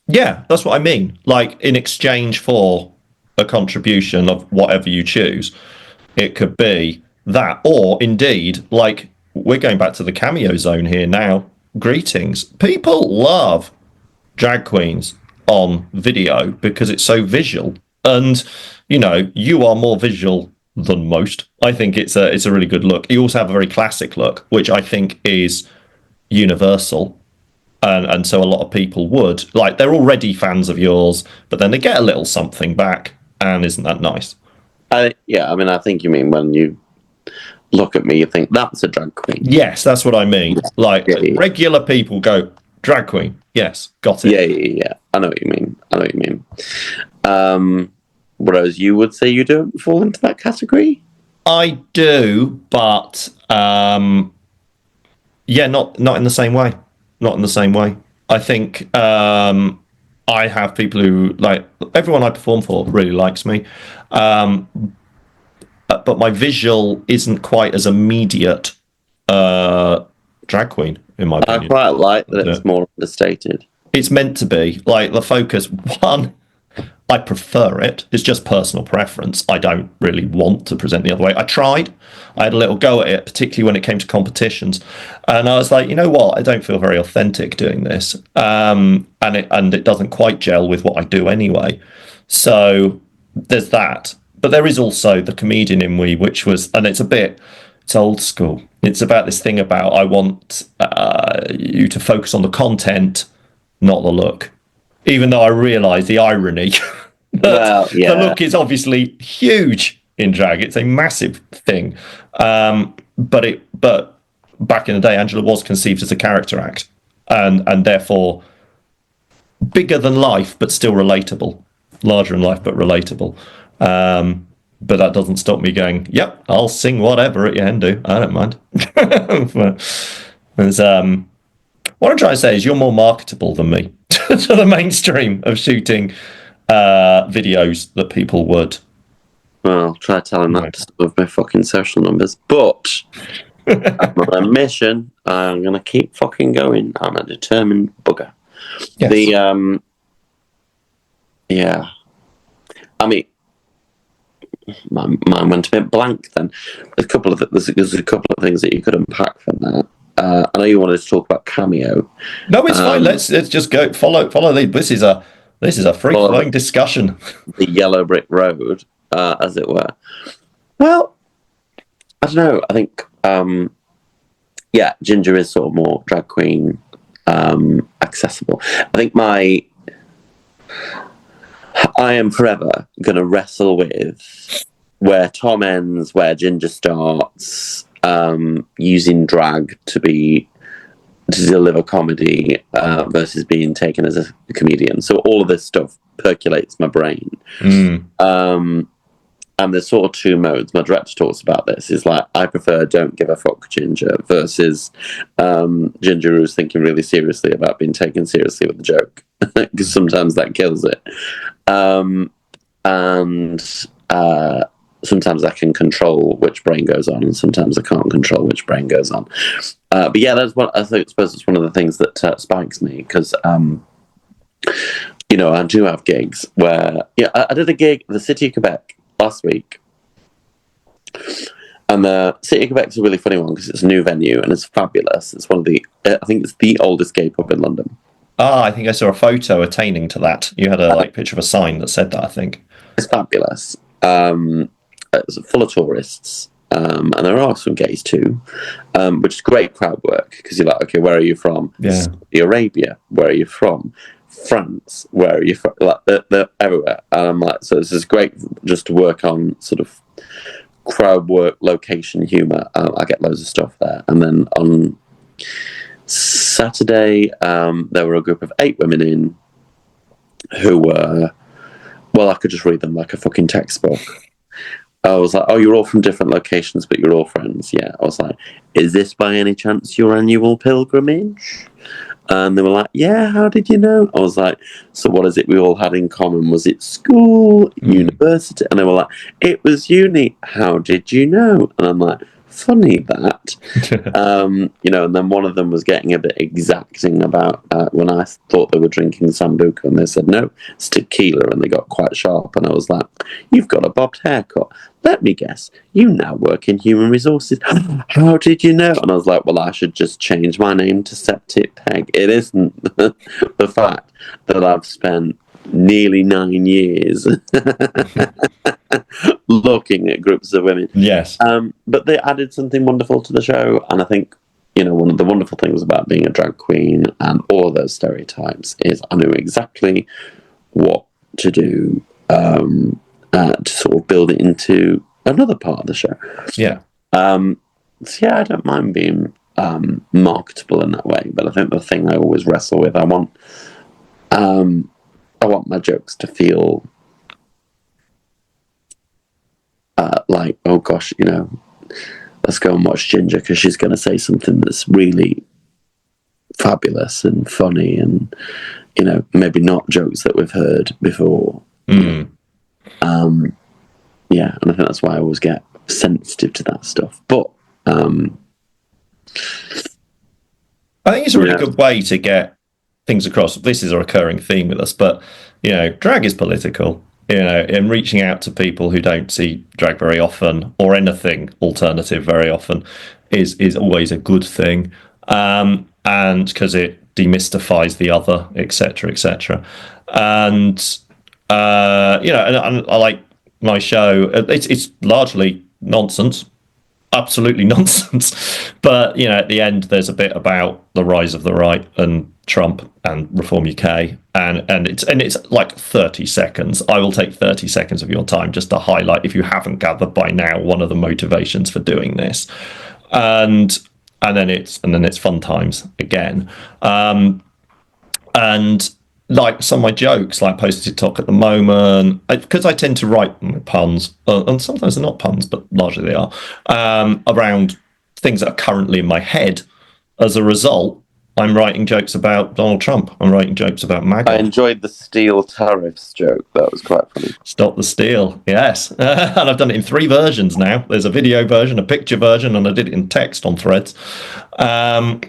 yeah, that's what I mean. Like in exchange for a contribution of whatever you choose, it could be that, or indeed, like we're going back to the Cameo zone here now. Greetings. People love drag queens on video because it's so visual, and you know you are more visual than most. I think it's a really good look. You also have a very classic look, which I think is universal. And so a lot of people would like they're already fans of yours, but then they get a little something back, and isn't that nice? Yeah, I mean, I think you mean when you look at me, you think that's a drag queen. Yes, that's what I mean. Like Yeah. regular people go drag queen. Yes, got it. Yeah. I know what you mean. Whereas you would say you don't fall into that category. I do, but yeah, not in the same way. Not in the same way. I think I have people who like everyone I perform for really likes me, but my visual isn't quite as immediate. Drag queen, in my I opinion. quite like that it's more understated. It's meant to be like the focus. One, I prefer it. It's just personal preference. I don't really want to present the other way. I tried. I had a little go at it, particularly when it came to competitions, and I was like, you know what? I don't feel very authentic doing this, and it doesn't quite gel with what I do anyway. So there's that. But there is also the comedian in me, which was, and it's old school. It's about this thing about I want you to focus on the content, not the look. Even though I realise the irony that the look is obviously huge in drag. It's a massive thing. But back in the day, Angela was conceived as a character act, and therefore bigger than life, but still relatable. Larger than life, but relatable. But that doesn't stop me going, yep, I'll sing whatever at your hen do. I don't mind. There's, what I'm trying to say is you're more marketable than me to the mainstream of shooting videos that people would. Well, try telling that to some of my fucking social numbers. But I'm on a mission. I'm going to keep fucking going. I'm a determined bugger. Yes. Yeah. I mean, mine went a bit blank then. There's a couple of things that you could unpack from that. I know you wanted to talk about Cameo. No, it's fine. Let's just go follow the. This is a free flowing discussion. The yellow brick road, as it were. Well, I don't know. I think Ginger is sort of more drag queen accessible. I think I am forever going to wrestle with where Tom ends, where Ginger starts, using drag to deliver comedy versus being taken as a comedian. So all of this stuff percolates my brain. And there's sort of two modes. My director talks about this. Is like, I prefer Don't Give a Fuck Ginger versus Ginger who's thinking really seriously about being taken seriously with a joke. Because sometimes that kills it. And sometimes I can control which brain goes on, and sometimes I can't control which brain goes on. But yeah, that's what I suppose it's one of the things that spikes me, because I do have gigs where I did a gig at the City of Quebec last week, and the City of Quebec is a really funny one because it's a new venue and it's fabulous. It's one of the I think it's the oldest gay pub in London. I think I saw a photo attaining to that. You had a picture of a sign that said that, I think. It's fabulous. It's full of tourists, and there are some gays too, which is great crowd work, because you're like, okay, where are you from? Yeah. Saudi Arabia. Where are you from? France. Where are you from? Like, they're everywhere. And I'm like, so this is great just to work on sort of crowd work, location humour. I get loads of stuff there. And then on Saturday, there were a group of 8 women in who were, well, I could just read them like a fucking textbook. I was like, oh, you're all from different locations, but you're all friends. Yeah. I was like, is this by any chance your annual pilgrimage? And they were like, yeah, how did you know? I was like, so what is it we all had in common? Was it school, university? And they were like, it was uni. How did you know? And I'm like, funny that. And then one of them was getting a bit exacting about when I thought they were drinking Sambuca, and they said, no, it's tequila, and they got quite sharp. And I was like, you've got a bobbed haircut. Let me guess, you now work in human resources. How did you know? And I was like, well, I should just change my name to Septic Peg. It isn't the fact that I've spent nearly 9 years looking at groups of women. Yes. But they added something wonderful to the show, and I think, one of the wonderful things about being a drag queen and all of those stereotypes is I knew exactly what to do to sort of build it into another part of the show. Yeah. I don't mind being marketable in that way, but I think the thing I always wrestle with, I want my jokes to feel like, oh gosh, let's go and watch Ginger because she's going to say something that's really fabulous and funny and, maybe not jokes that we've heard before. And I think that's why I always get sensitive to that stuff. But I think it's a really good way to get things across. This is a recurring theme with us, but, drag is political. And reaching out to people who don't see drag very often or anything alternative very often is always a good thing. And because it demystifies the other, etc., etc. And I like my show. It's largely nonsense, absolutely nonsense. But at the end, there's a bit about the rise of the right and Trump and Reform UK, and it's like 30 seconds. I will take 30 seconds of your time just to highlight, if you haven't gathered by now, one of the motivations for doing this, and then it's fun times again. And like some of my jokes, like posted TikTok at the moment, because I tend to write puns, and sometimes they're not puns, but largely they are, around things that are currently in my head. As a result, I'm writing jokes about Donald Trump. I'm writing jokes about MAGA. I enjoyed the steel tariffs joke. That was quite funny. Stop the steal, yes. And I've done it in 3 versions now. There's a video version, a picture version, and I did it in text on Threads. And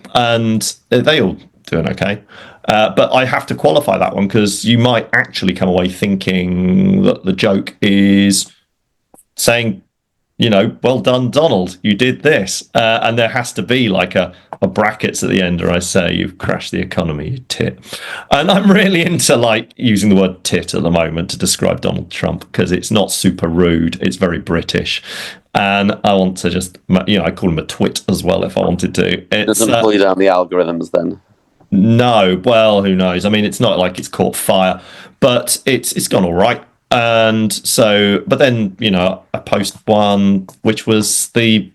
they all doing okay. But I have to qualify that one because you might actually come away thinking that the joke is saying, well done, Donald, you did this. And there has to be like a brackets at the end where I say, you've crashed the economy, you tit. And I'm really into like using the word tit at the moment to describe Donald Trump because it's not super rude. It's very British. And I want to just, I call him a twit as well if I wanted to. It doesn't pull you down the algorithms then? No, well, who knows? I mean, it's not like it's caught fire, but it's gone all right. And so, but then, I post one, which was the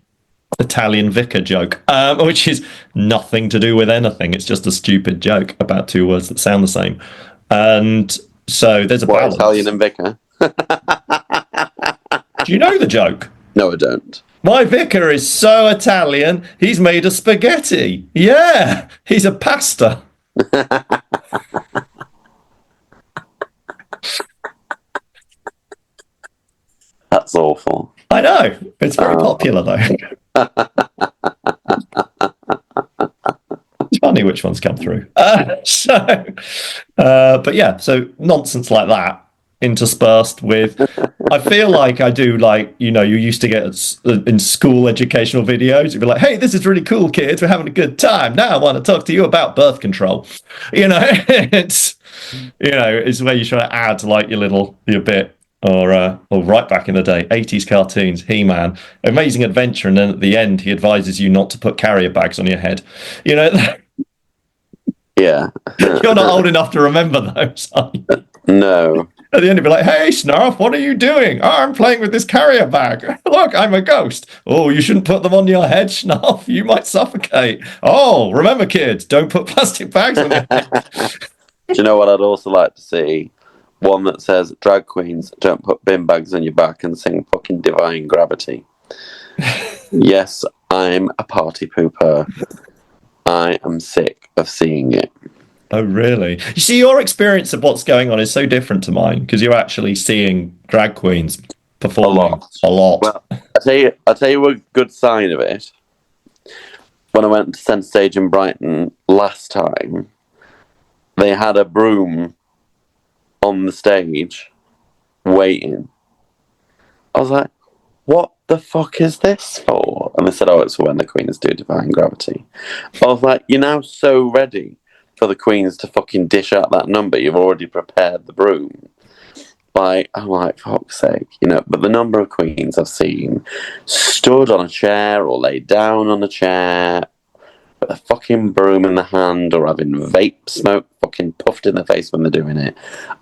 Italian vicar joke, which is nothing to do with anything. It's just a stupid joke about 2 words that sound the same. And so there's a balance. Italian and vicar? Do you know the joke? No, I don't. My vicar is so Italian, he's made of spaghetti. Yeah, he's a pasta. That's awful. I know. It's very popular, though. It's funny which ones come through. But yeah, so nonsense like that interspersed with, I feel like I do, like, you used to get in school educational videos, you'd be like, hey, this is really cool, kids, we're having a good time, now I want to talk to you about birth control. It's where you try to add like your bit, or right back in the day, 80s cartoons, He-Man, amazing adventure, and then at the end he advises you not to put carrier bags on your head. Yeah. You're not old enough to remember those, are you? No. At the end, he'd be like, hey, Snarf, what are you doing? Oh, I'm playing with this carrier bag. Look, I'm a ghost. Oh, you shouldn't put them on your head, Snarf. You might suffocate. Oh, remember, kids, don't put plastic bags on your head. Do you know what I'd also like to see? One that says, drag queens, don't put bin bags on your back and sing fucking Divine Gravity. Yes, I'm a party pooper. I am sick of seeing it. Oh, really? You see, your experience of what's going on is so different to mine because you're actually seeing drag queens performing a lot. Well, I tell you a good sign of it. When I went to Centre Stage in Brighton last time, they had a broom on the stage waiting. I was like, what the fuck is this for? And they said, oh, it's for when the queens do Defying Gravity. I was like, you're now so ready for the queens to fucking dish out that number. You've already prepared the broom. Like, I'm like, fuck's sake, you know. But the number of queens I've seen stood on a chair or laid down on a chair with a fucking broom in the hand or having vape smoke fucking puffed in the face when they're doing it.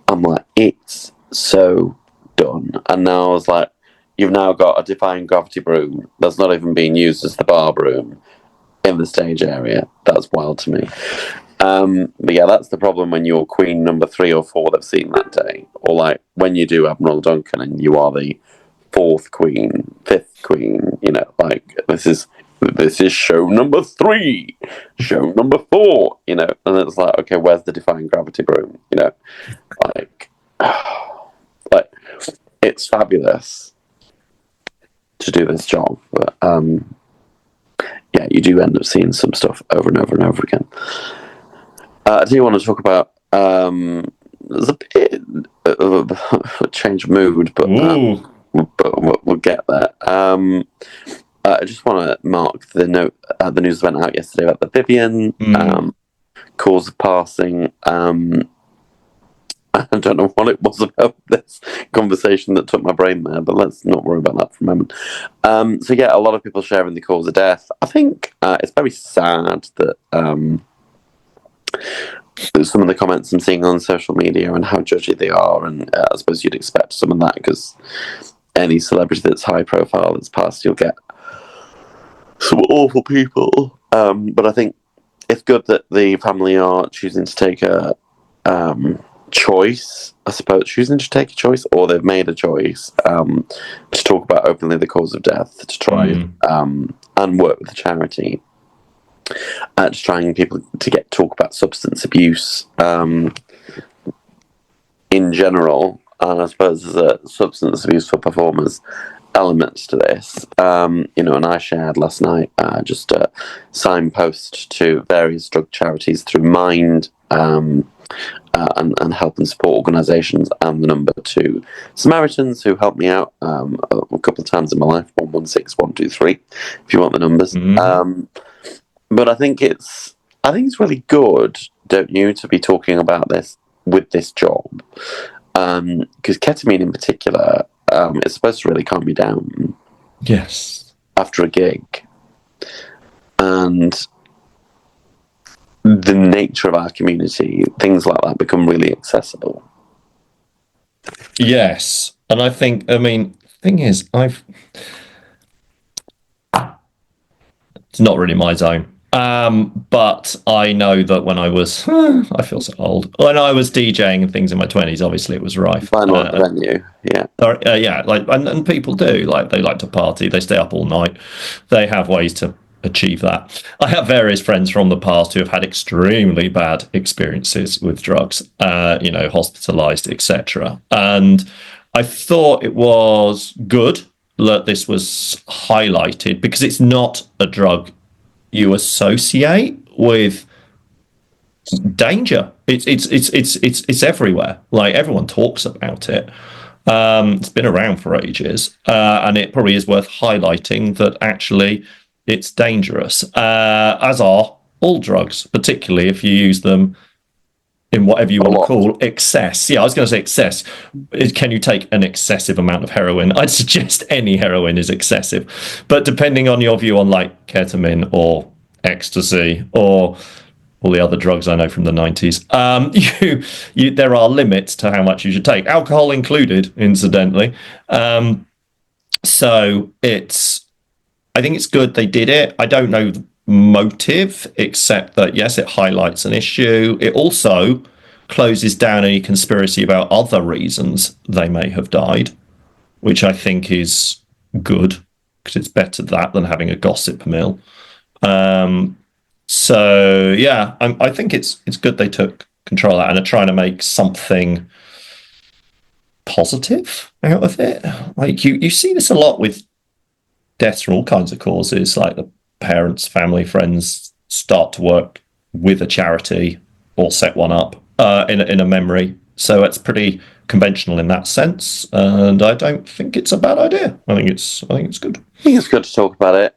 I'm like, it's so done. And now I was like, you've now got a Defying Gravity broom that's not even being used as the bar broom in the stage area. That's wild to me. But yeah, that's the problem when you're queen number 3 or 4 they've seen that day. Or like when you do Admiral Duncan and you are the 4th queen, 5th queen, you know, like this is show number 3, show number 4, you know, and it's like, okay, where's the Defying Gravity broom? You know, like it's fabulous to do this job, but yeah, you do end up seeing some stuff over and over and over again. I do want to talk about there's a bit of a change of mood, but we'll get there. I just want to mark the note. The news went out yesterday about the Vivian cause of passing. I don't know what it was about this conversation that took my brain there, but let's not worry about that for a moment. So yeah, a lot of people sharing the cause of death. I think it's very sad that some of the comments I'm seeing on social media and how judgy they are, and I suppose you'd expect some of that because any celebrity that's high profile that's passed, you'll get some awful people. But I think it's good that the family are choosing to take a choice, I suppose, choosing to take a choice, or they've made a choice to talk about openly the cause of death, to try and work with the charity. Just trying people to talk about substance abuse in general, and I suppose there's a substance abuse for performers elements to this. You know, and I shared last night just a signpost to various drug charities through Mind and help and support organisations, and the number to Samaritans who helped me out a couple of times in my life, 116123 if you want the numbers. But I think it's really good, don't you, to be talking about this with this job, because ketamine in particular is supposed to really calm you down. Yes. After a gig, and the nature of our community, things like that become really accessible. Yes, and I think, thing is, it's not really my zone. But I know that when I was, I feel so old. When I was DJing and things in my 20s, obviously it was rife. Find out the venue, yeah. Yeah, like, and people do, like, they like to party, they stay up all night, they have ways to achieve that. I have various friends from the past who have had extremely bad experiences with drugs, you know, hospitalized, etc. And I thought it was good that this was highlighted because it's not a drug you associate with danger. It's everywhere. Like, everyone talks about it. It's been around for ages, and it probably is worth highlighting that actually it's dangerous, as are all drugs, particularly if you use them in whatever you want to call excess. Yeah, I was going to say excess. Can you take an excessive amount of heroin? I'd suggest any heroin is excessive. But depending on your view on like ketamine or ecstasy or all the other drugs I know from the 90s, there are limits to how much you should take, alcohol included, incidentally. So I think it's good they did it. I don't know motive, except that yes, it highlights an issue. It also closes down any conspiracy about other reasons they may have died, which I think is good, because it's better that than having a gossip mill. So yeah, I think it's good they took control of that and are trying to make something positive out of it. Like you see this a lot with deaths from all kinds of causes, like the parents, family, friends start to work with a charity or set one up in a memory. So it's pretty conventional in that sense, and I don't think it's a bad idea. I think it's good. I think it's good to talk about it.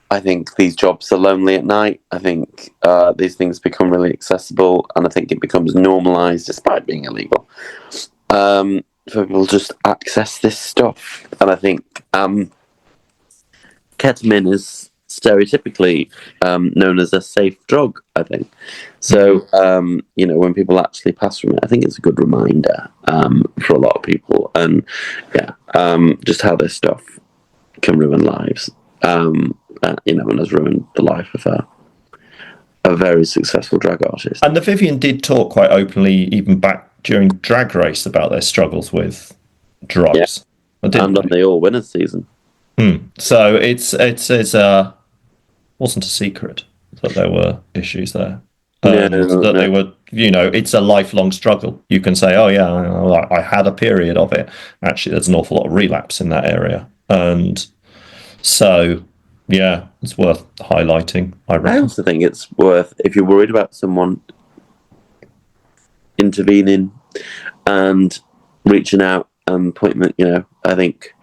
I think these jobs are lonely at night. I think these things become really accessible, and I think it becomes normalised, despite being illegal, for people to just access this stuff. And I think ketamine is stereotypically known as a safe drug, I think. So, when people actually pass from it, I think it's a good reminder for a lot of people. And, just how this stuff can ruin lives. And has ruined the life of a very successful drag artist. And the Vivian did talk quite openly, even back during Drag Race, about their struggles with drugs. And on the All Winners season. So it's wasn't a secret that there were issues there. They were, it's a lifelong struggle. You can say, oh yeah, I had a period of it. Actually, there's an awful lot of relapse in that area. And so, yeah, it's worth highlighting, I reckon. I also think it's worth, if you're worried about someone intervening and reaching out and pointing, I think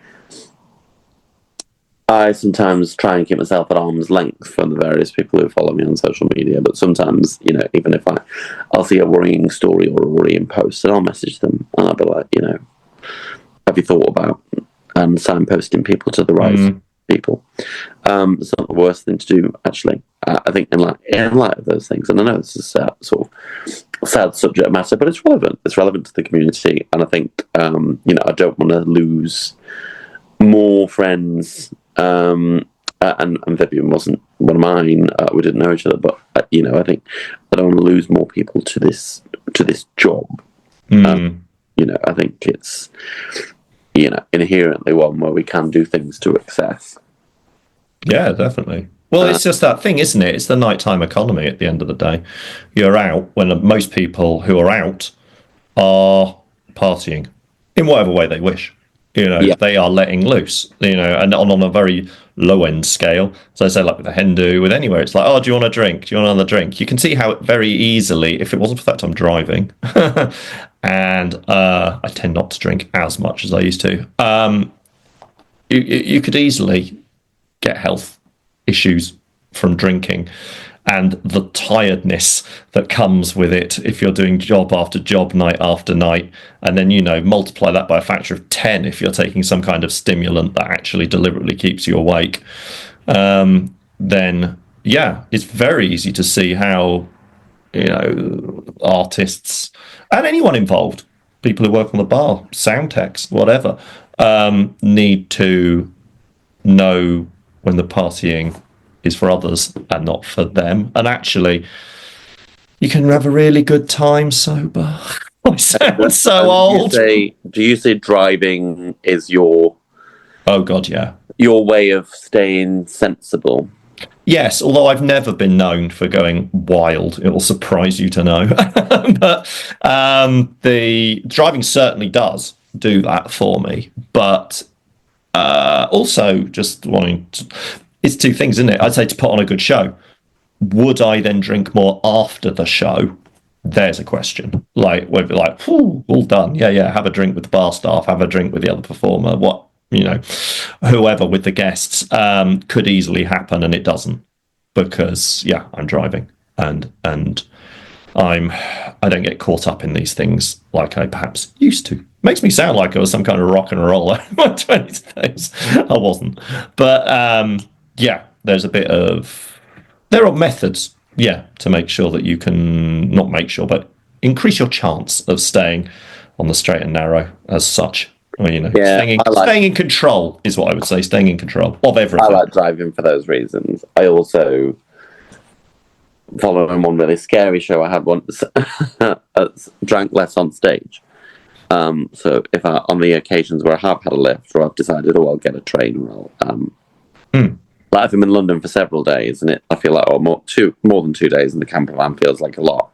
I sometimes try and keep myself at arm's length from the various people who follow me on social media, but sometimes, even if I'll see a worrying story or a worrying post, and I'll message them, and I'll be like, have you thought about signposting people to the right people? It's not the worst thing to do, actually. I think in light of those things, and I know this is a sort of sad subject matter, but it's relevant. It's relevant to the community, and I think, I don't want to lose more friends. And Vivian wasn't one of mine. We didn't know each other, but I think I don't want to lose more people to this job. I think it's inherently one where we can do things to excess. Yeah, definitely. Well, it's just that thing, isn't it? It's the nighttime economy at the end of the day. You're out when most people who are out are partying in whatever way they wish. They are letting loose, and on a very low end scale. So I say, like with the Hindu, with anywhere, it's like, oh, do you want a drink? Do you want another drink? You can see how very easily, if it wasn't for that I'm driving, and I tend not to drink as much as I used to, you could easily get health issues from drinking. And the tiredness that comes with it if you're doing job after job, night after night, and then, multiply that by a factor of 10 if you're taking some kind of stimulant that actually deliberately keeps you awake, then, yeah, it's very easy to see how, artists and anyone involved, people who work on the bar, sound techs, whatever, need to know when the partying is for others and not for them. And actually, you can have a really good time sober. I sound so old. Do you say driving is your... Oh, God, yeah. Your way of staying sensible? Yes, although I've never been known for going wild. It will surprise you to know. But the driving certainly does do that for me. But also just wanting to... It's two things, isn't it? I'd say to put on a good show. Would I then drink more after the show? There's a question. Like, would be like, all done. Yeah, have a drink with the bar staff, have a drink with the other performer, whoever with the guests, could easily happen, and it doesn't. Because, yeah, I'm driving and I don't get caught up in these things like I perhaps used to. Makes me sound like I was some kind of rock and roller in my 20s. I wasn't. But yeah, there's a bit of... There are methods, to make sure that you can... Not make sure, but increase your chance of staying on the straight and narrow as such. Staying in control is what I would say. Staying in control of everything. I like driving for those reasons. I also, following one really scary show I had once, drank less on stage. So if on the occasions where I have had a lift or I've decided, I'll get a train or Like if I'm in London for several days, and I feel like more than 2 days in the camper van feels like a lot.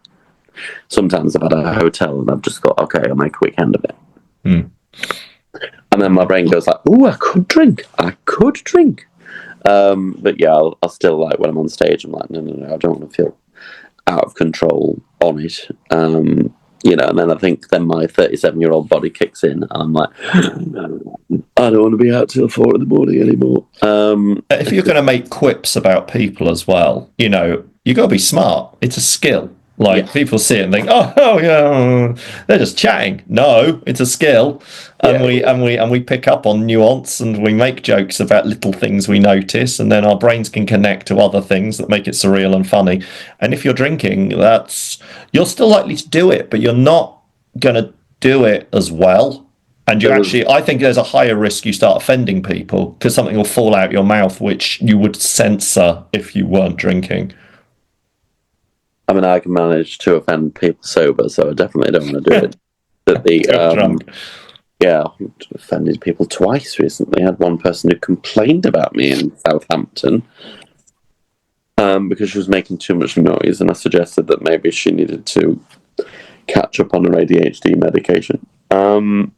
Sometimes I've had a hotel and I've just thought, okay, I'll make a weekend of it. And then my brain goes like, oh, I could drink. But yeah, I'll still, like, when I'm on stage, I'm like, no, I don't want to feel out of control on it. You know, and then I think then my 37-year-old body kicks in, and I'm like, I don't want to be out till 4 a.m. anymore. If you're going to make quips about people as well, you know, you got to be smart. It's a skill. Like, people see it and think, oh yeah, they're just chatting. No, it's a skill, and we pick up on nuance, and we make jokes about little things we notice, and then our brains can connect to other things that make it surreal and funny. And if you're drinking, you're still likely to do it, but you're not going to do it as well. And I think there's a higher risk you start offending people because something will fall out your mouth which you would censor if you weren't drinking. I mean, I can manage to offend people sober, so I definitely don't want to do it. But Drunk. Yeah, I've offended people twice recently. I had one person who complained about me in Southampton because she was making too much noise, and I suggested that maybe she needed to catch up on her ADHD medication. Mum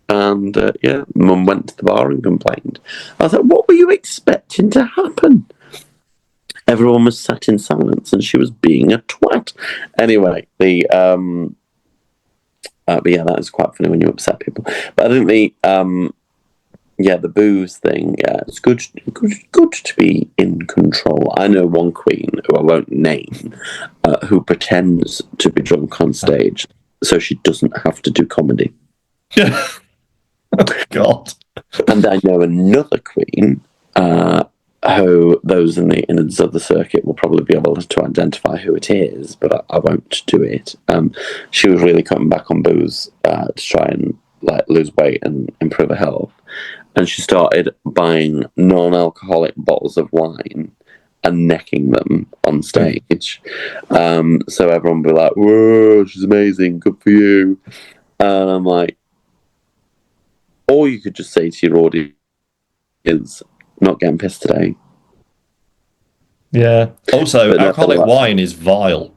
went to the bar and complained. I was like, what were you expecting to happen? Everyone was sat in silence, and she was being a twat. Anyway, but yeah, that is quite funny when you upset people. But I think the booze thing, it's good to be in control. I know one queen, who I won't name, who pretends to be drunk on stage so she doesn't have to do comedy. Oh, God. And I know another queen, who those in the other circuit will probably be able to identify who it is, but I won't do it. She was really cutting back on booze to try and lose weight and improve her health, and she started buying non-alcoholic bottles of wine and necking them on stage. So everyone would be like, "Whoa, she's amazing, good for you," and I'm like, or you could just say to your audience, not getting pissed today. Yeah. Also, alcoholic wine is vile.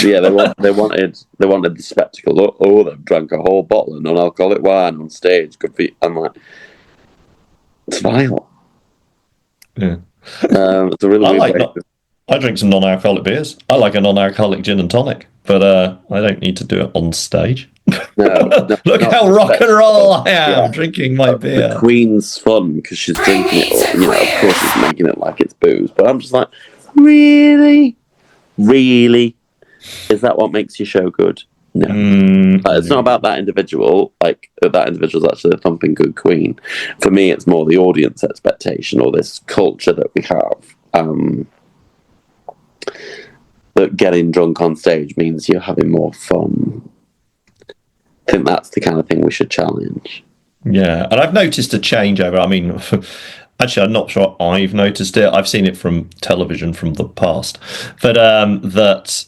Yeah, they wanted the spectacle. Oh, they've drank a whole bottle of non-alcoholic wine on stage. Good for you. I'm like, it's vile. Yeah. It's a really weird way. I drink some non-alcoholic beers. I like a non-alcoholic gin and tonic, but I don't need to do it on stage. No, Look how rock and roll I am drinking my beer. The Queen's fun because she's drinking it. Or, of course, she's making it like it's booze. But I'm just like, really, is that what makes your show good? No, it's not about that individual. Like that individual's actually a thumping good queen. For me, it's more the audience expectation or this culture that we have. That getting drunk on stage means you're having more fun. I think that's the kind of thing we should challenge. Yeah, and I've noticed a change over. I mean, actually, I'm not sure I've noticed it. I've seen it from television from the past, but that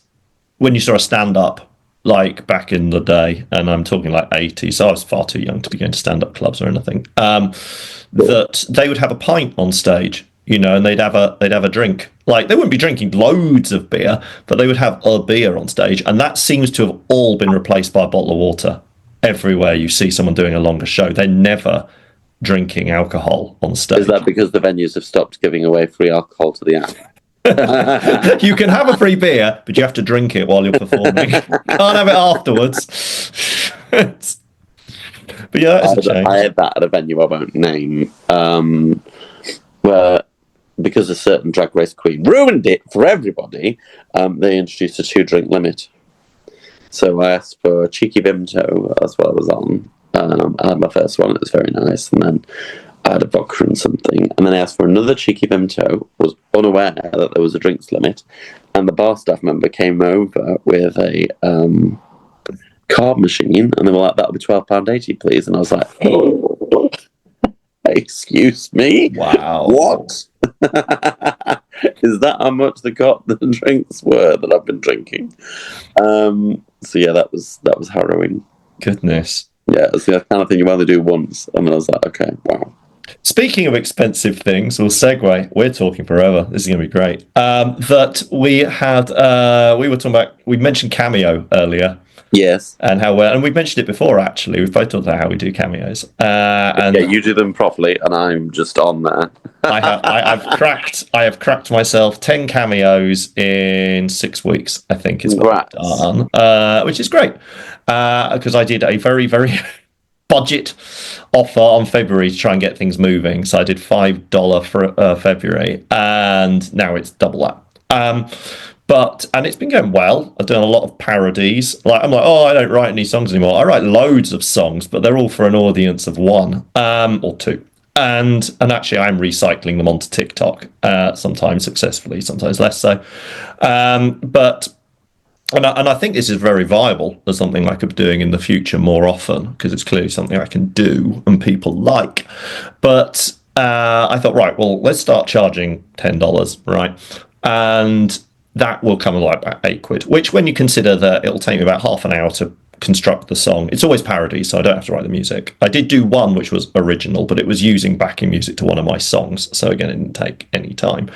when you saw a stand-up, like back in the day, and I'm talking like 80s, so I was far too young to be going to stand-up clubs or anything. That they would have a pint on stage, and they'd have a drink. Like they wouldn't be drinking loads of beer, but they would have a beer on stage, and that seems to have all been replaced by a bottle of water. Everywhere you see someone doing a longer show, they're never drinking alcohol on stage. Is that because the venues have stopped giving away free alcohol to the act? You can have a free beer, but you have to drink it while you're performing. Can't have it afterwards. But yeah, that's a change. I had that at a venue I won't name, where because a certain drag race queen ruined it for everybody, they introduced a 2-drink limit. So I asked for a cheeky Vimto, that's what I was on. I had my first one, it was very nice, and then I had a vodka and something, and then I asked for another cheeky Vimto, was unaware that there was a drinks limit, and the bar staff member came over with a card machine, and they were like, that'll be £12.80, please, and I was like, oh, excuse me? Wow. What? Is that how much the drinks were that I've been drinking? So yeah, that was harrowing. Goodness. Yeah, it's the kind of thing you only do once. I mean, I was like, okay, wow. Speaking of expensive things, we'll segue. We're talking forever. This is going to be great. That we had, we were talking about. We mentioned Cameo earlier, Yes. and how well, and we've mentioned it before. Actually, we've both talked about how we do cameos. And Yeah, you do them properly, and I'm just on there. I have cracked myself 10 cameos in 6 weeks. I think is what I've Congrats. done, which is great because I did a very very budget offer on February to try and get things moving. So I did $5 for February, and now it's double that. And it's been going well. I've done a lot of parodies. Like I'm like, oh, I don't write any songs anymore. I write loads of songs, but they're all for an audience of one or two. And actually, I'm recycling them onto TikTok, sometimes successfully, sometimes less so. And I think this is very viable as something I could be doing in the future more often because it's clearly something I can do and people like. But I thought, right, well, let's start charging $10, right? And that will come like about £8, which when you consider that it'll take me about half an hour to construct the song. It's always parody, so I don't have to write the music. I did do one which was original, but it was using backing music to one of my songs. So again, it didn't take any time.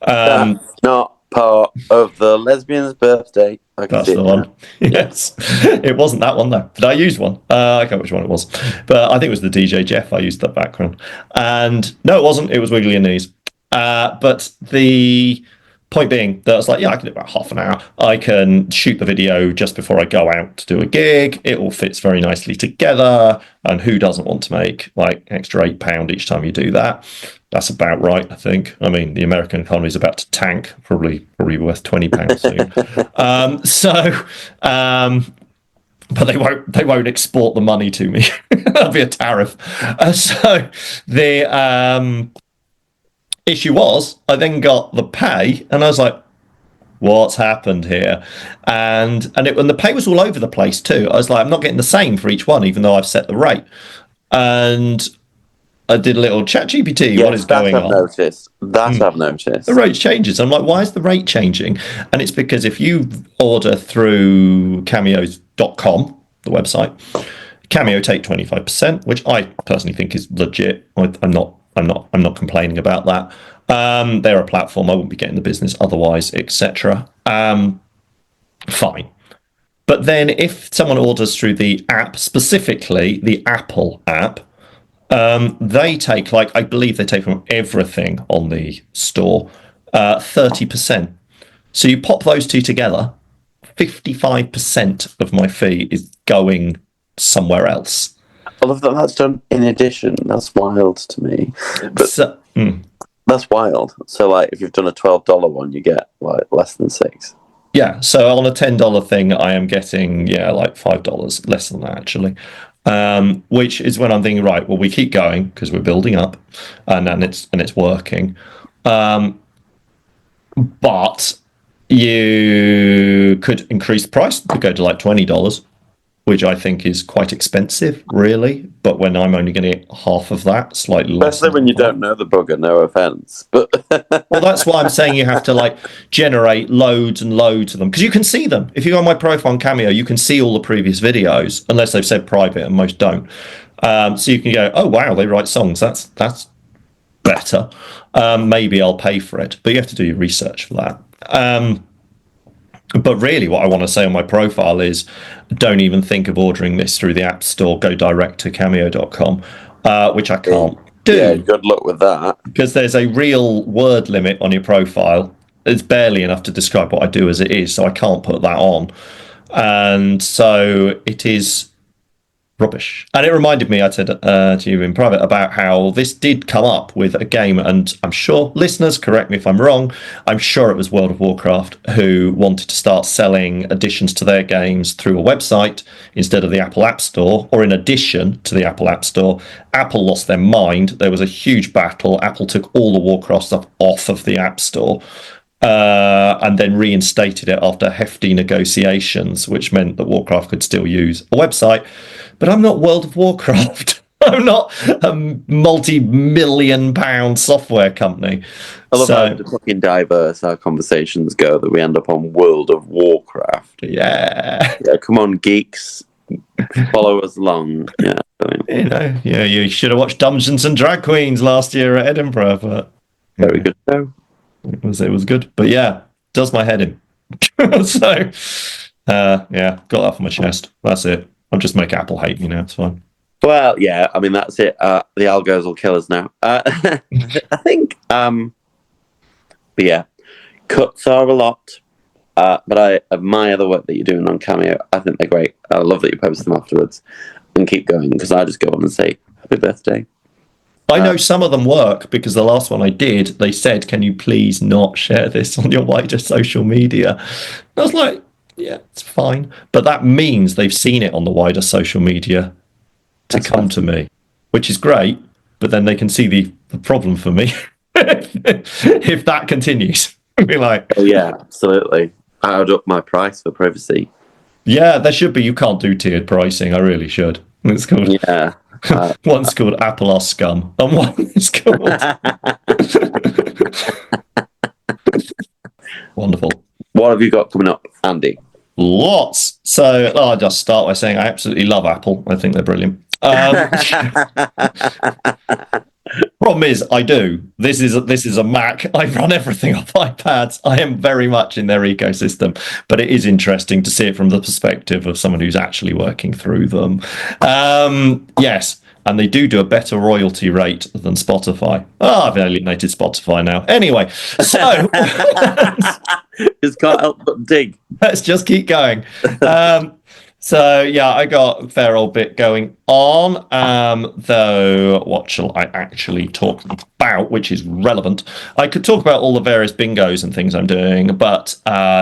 That's not part of the lesbian's birthday. That's the one. Yes. It wasn't that one, though. Did I use one? I can't remember which one it was. But I think it was the DJ Jeff I used that background. And no, it wasn't. It was Wiggly and Knees. But the point being that I was like, yeah, I can do about half an hour. I can shoot the video just before I go out to do a gig. It all fits very nicely together. And who doesn't want to make like extra £8 each time you do that? That's about right, I think. I mean, the American economy is about to tank, probably worth £20 soon. But they won't export the money to me. That'll be a tariff. So the issue was, I then got the pay, and I was like, what's happened here? And the pay was all over the place too. I was like, I'm not getting the same for each one, even though I've set the rate. And I did a little chat GPT. What is going on? I've noticed. The rate changes. I'm like, why is the rate changing? And it's because if you order through cameos.com, the website, Cameo take 25%, which I personally think is legit. I'm not complaining about that. They're a platform. I wouldn't be getting the business otherwise, etc. Fine. But then if someone orders through the app, specifically the Apple app, they take, like, I believe they take from everything on the store, 30%. So you pop those two together, 55% of my fee is going somewhere else. I love that that's done in addition. That's wild to me. But that's wild. So, like, if you've done a $12 one, you get like less than $6. Yeah. So on a $10 thing, I am getting like $5 less than that actually. Which is when I'm thinking, right, well, we keep going because we're building up, and it's working. But you could increase the price to go to like $20, which I think is quite expensive, really. But when I'm only getting half of that, slightly less. Especially when you don't know the bugger, no offense. But well, that's why I'm saying you have to like generate loads and loads of them, because you can see them. If you go on my profile on Cameo, you can see all the previous videos, unless they've said private, and most don't. So you can go, oh wow, they write songs. That's better. Maybe I'll pay for it, but you have to do your research for that. But really, what I want to say on my profile is don't even think of ordering this through the App Store. Go direct to cameo.com, which I can't do. Yeah, good luck with that. Because there's a real word limit on your profile. It's barely enough to describe what I do as it is, so I can't put that on. And so it is rubbish. And it reminded me, I said to you in private, about how this did come up with a game, and I'm sure, listeners, correct me if I'm wrong, I'm sure it was World of Warcraft who wanted to start selling additions to their games through a website instead of the Apple App Store, or in addition to the Apple App Store. Apple lost their mind. There was a huge battle. Apple took all the Warcraft stuff off of the App Store. And then reinstated it after hefty negotiations, which meant that Warcraft could still use a website. But I'm not World of Warcraft. I'm not a multi-million-pound software company. I love how fucking diverse our conversations go that we end up on World of Warcraft. Yeah. Yeah, come on, geeks. follow us along. Yeah, brilliant. You should have watched Dungeons and Drag Queens last year at Edinburgh, but Very good show. it was good. But yeah, does my head in. So got that off my chest. That's it. I'll just make Apple hate me now. It's fine. Well, yeah, I mean that's it. The algos will kill us now. I think. But yeah, cuts are a lot. But I admire the work that you're doing on Cameo. I think they're great. I love that you post them afterwards and keep going, because I just go on and say happy birthday. I know some of them work, because the last one I did, they said, can you please not share this on your wider social media? And I was like, yeah, it's fine. But that means they've seen it on the wider social media to come to me, which is great. But then they can see the problem for me if that continues. Be like, oh yeah, absolutely. I would up my price for privacy. Yeah, there should be. You can't do tiered pricing. I really should. It's called one's called Apple are scum, and one is called Wonderful. What have you got coming up, Andy? Lots. So I'll just start by saying I absolutely love Apple. I think they're brilliant. Problem is, I do. This is a Mac. I run everything off iPads. I am very much in their ecosystem, but it is interesting to see it from the perspective of someone who's actually working through them. Yes, and they do a better royalty rate than Spotify. I've alienated Spotify now. Anyway, so just can't help but dig. Let's just keep going. So yeah, I got a fair old bit going on, though what shall I actually talk about, which is relevant? I could talk about all the various bingos and things I'm doing, but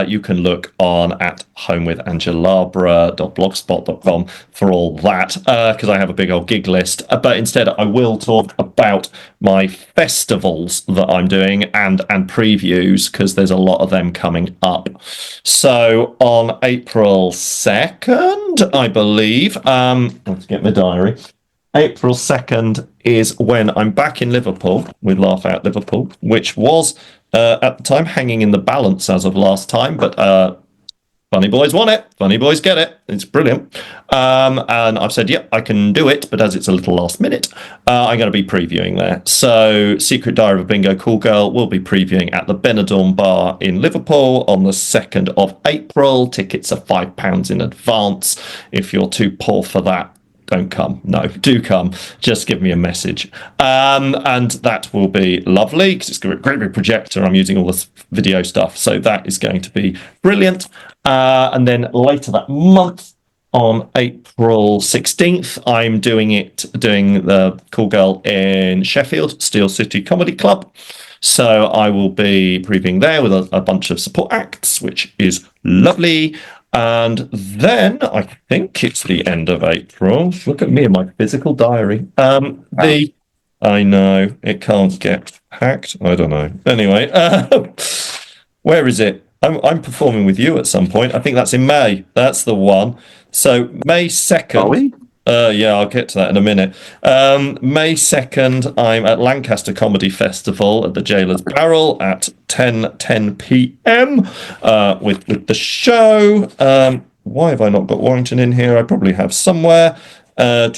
you can look on at homewithangelabra.blogspot.com for all that, because I have a big old gig list. But instead, I will talk about my festivals that I'm doing and previews, because there's a lot of them coming up. So on April 2nd, I believe, let's get my diary. April 2nd is when I'm back in Liverpool with Laugh Out Liverpool, which was at the time hanging in the balance as of last time, but Funny Boys won it. Funny Boys get it. It's brilliant. And I've said, I can do it, but as it's a little last minute, I'm going to be previewing there. So Secret Diary of a Bingo Cool Girl will be previewing at the Benidorm Bar in Liverpool on the 2nd of April. Tickets are £5 in advance. If you're too poor for that, don't come. No, do come. Just give me a message. And that will be lovely, because it's a great big projector. I'm using all this video stuff. So that is going to be brilliant. And then later that month, on April 16th, I'm doing the Cool Girl in Sheffield, Steel City Comedy Club. So I will be previewing there with a bunch of support acts, which is lovely. And then I think it's the end of April. Look at me in my physical diary. I know it can't get hacked. I don't know. Anyway, where is it? I'm performing with you at some point. I think that's in May. That's the one. So May 2nd. Are we? Yeah, I'll get to that in a minute. May 2nd, I'm at Lancaster Comedy Festival at the Jailers Barrel at 10 p.m. With the show. Why have I not got Warrington in here? I probably have somewhere. There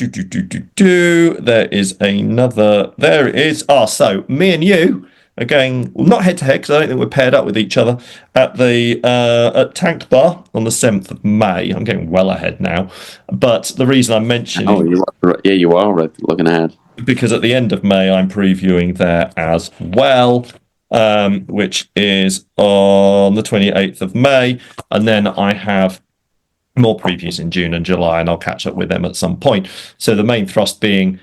is another. There it is. So me and you are going, well, not head to head, because I don't think we're paired up with each other, at the at Tank Bar on the 7th of May. I'm getting well ahead now. But the reason I'm mentioning... you are looking ahead. Because at the end of May, I'm previewing there as well, which is on the 28th of May. And then I have more previews in June and July, and I'll catch up with them at some point. So the main thrust being,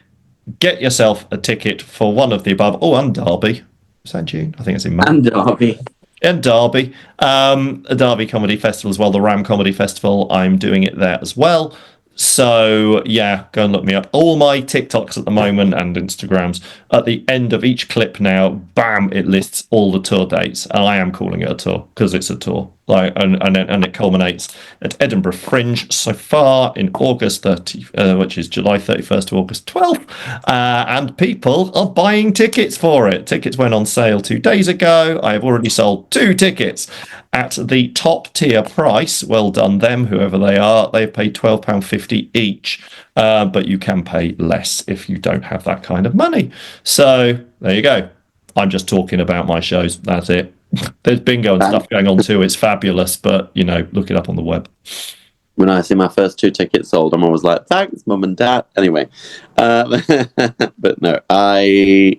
get yourself a ticket for one of the above. Oh, and Derby. Is that June? I think it's in May. And Derby. And Derby. A Derby Comedy Festival as well. The Ram Comedy Festival, I'm doing it there as well. So, yeah, go and look me up. All my TikToks at the moment and Instagrams, at the end of each clip now, bam, it lists all the tour dates. And I am calling it a tour, because it's a tour. And it culminates at Edinburgh Fringe so far in August 30, which is July 31st to August 12th, and people are buying tickets for it. Tickets went on sale 2 days ago. I have already sold 2 tickets at the top tier price. Well done them, whoever they are. They've paid £12.50 each, but you can pay less if you don't have that kind of money. So there you go. I'm just talking about my shows. That's it. There's bingo and stuff going on too. It's fabulous, but look it up on the web. When I see my first 2 tickets sold, I'm always like, thanks, mum and dad. Anyway, but no, where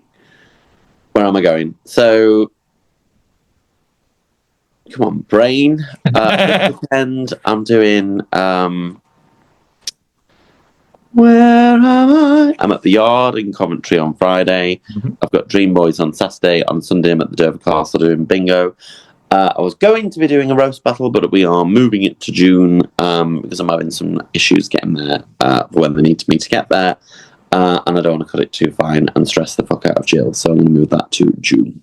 am I going? So, come on, brain. This weekend, I'm doing, where am I? I'm at the Yard in Coventry on Friday. Mm-hmm. I've got Dream Boys on Saturday. On Sunday, I'm at the Dover Castle doing bingo. I was going to be doing a roast battle, but we are moving it to June because I'm having some issues getting there for when they need me to get there. And I don't want to cut it too fine and stress the fuck out of Jill, so I'm going to move that to June.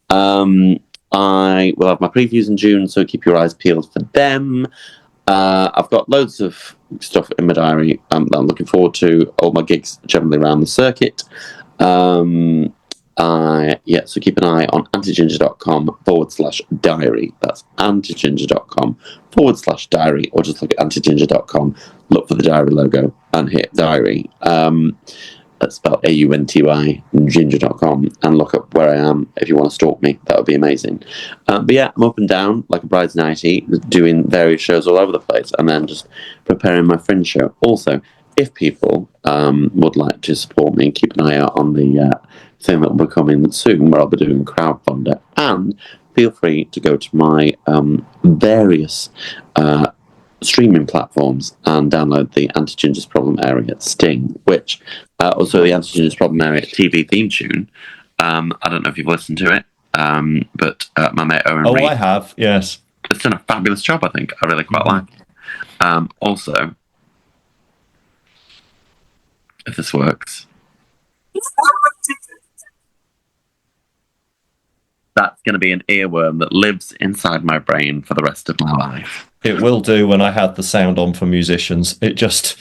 I will have my previews in June, so keep your eyes peeled for them. I've got loads of stuff in my diary that I'm looking forward to. All my gigs generally around the circuit. So keep an eye on antiginger.com/diary. That's antiginger.com/diary, or just look at antiginger.com, look for the diary logo and hit diary. That's spelled AUNTY, ginger.com, and look up where I am if you want to stalk me. That would be amazing. But yeah, I'm up and down like a bride's nighty, doing various shows all over the place, and then just preparing my Fringe show. Also, if people would like to support me, keep an eye out on the thing that will be coming soon, where I'll be doing crowdfunder, and feel free to go to my various streaming platforms and download the Anti-Ginger's Problem Area Sting, which also the Anti-Ginger's Problem Area TV theme tune. I don't know if you've listened to it, but my mate Owen Reed, I have, yes. It's done a fabulous job, I think. I really quite like it. Also, if this works, that's going to be an earworm that lives inside my brain for the rest of my life. It will do. When I had the sound on for musicians, it just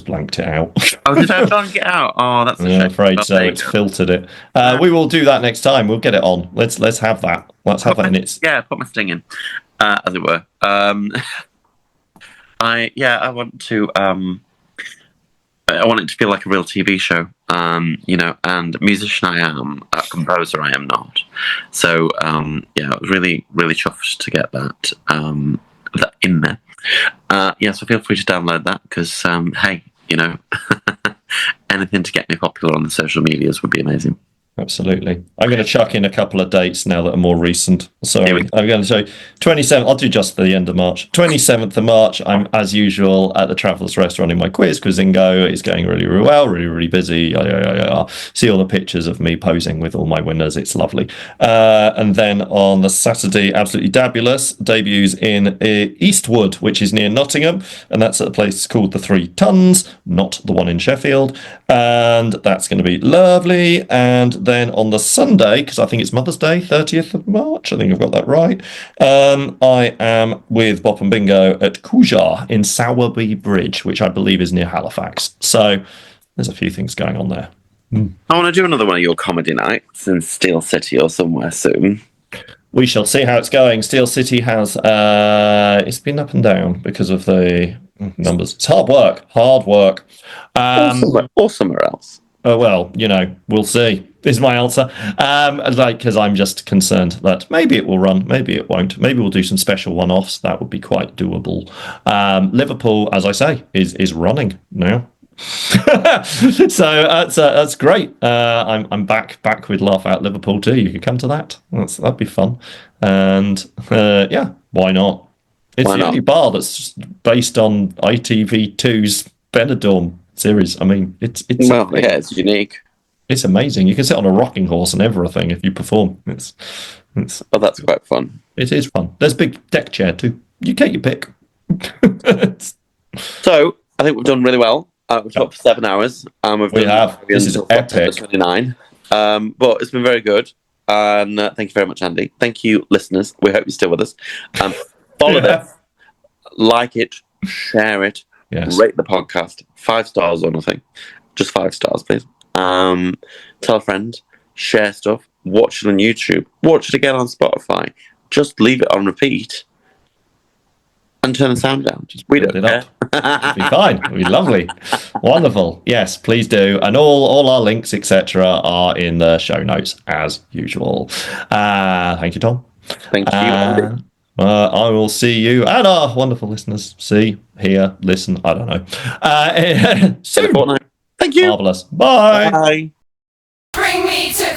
blanked it out. Oh, did I blank it out? Oh, that's a shame. I'm afraid so. It's filtered it. We will do that next time. We'll get it on. Let's have that. Let's have that in its... Yeah, put my sting in, as it were. I want to... I want it to feel like a real TV show, and musician I am, composer I am not. So, I was really, really chuffed to get that in there. So feel free to download that, because, hey, anything to get me popular on the social medias would be amazing. Absolutely. I'm going to chuck in a couple of dates now that are more recent. Sorry, I'm going to say 27th. I'll do just the end of March. 27th of March, I'm, as usual, at the Traveller's Restaurant in my Quizingo. It's going really, really well, really, really busy. See all the pictures of me posing with all my winners. It's lovely. And then on the Saturday, absolutely dabulous, debuts in Eastwood, which is near Nottingham. And that's at a place called the 3 Tons, not the one in Sheffield. And that's going to be lovely. And then on the Sunday, because I think it's Mother's Day, 30th of March, I think I've got that right, I am with Bop and Bingo at Cujar in Sowerby Bridge, which I believe is near Halifax. So there's a few things going on there. I want to do another one of your comedy nights in Steel City or somewhere soon. We shall see how it's going. Steel City has it's been up and down because of the numbers. It's hard work. Or somewhere else. Well, we'll see, is my answer. Because I'm just concerned that maybe it will run, maybe it won't. Maybe we'll do some special one-offs. That would be quite doable. Liverpool, as I say, is running now. So that's great. I'm back with Laugh Out Liverpool too. You could come to that. That'd be fun. And why not? It's the only bar that's based on ITV2's Benidorm series. I mean, it's unique. It's amazing. You can sit on a rocking horse and everything if you perform. It's that's quite fun. It is fun. There's a big deck chair too. You take your pick. So I think we've done really well. We've talked for 7 hours. We have. This is epic. 29. But it's been very good. And thank you very much, Andy. Thank you, listeners. We hope you're still with us. Follow this, like it, share it, rate the podcast 5 stars or nothing, just 5 stars, please. Tell a friend, share stuff, watch it on YouTube, watch it again on Spotify. Just leave it on repeat and turn the sound down. We don't it care. It'll be fine. It'll be lovely. Wonderful. Yes, please do. And all our links, etc., are in the show notes as usual. Thank you, Tom. Thank you, Andy. I will see you and our wonderful listeners. See, hear, listen. I don't know. Soon. Thank you. Marvelous. Bye. Bye. Bring me to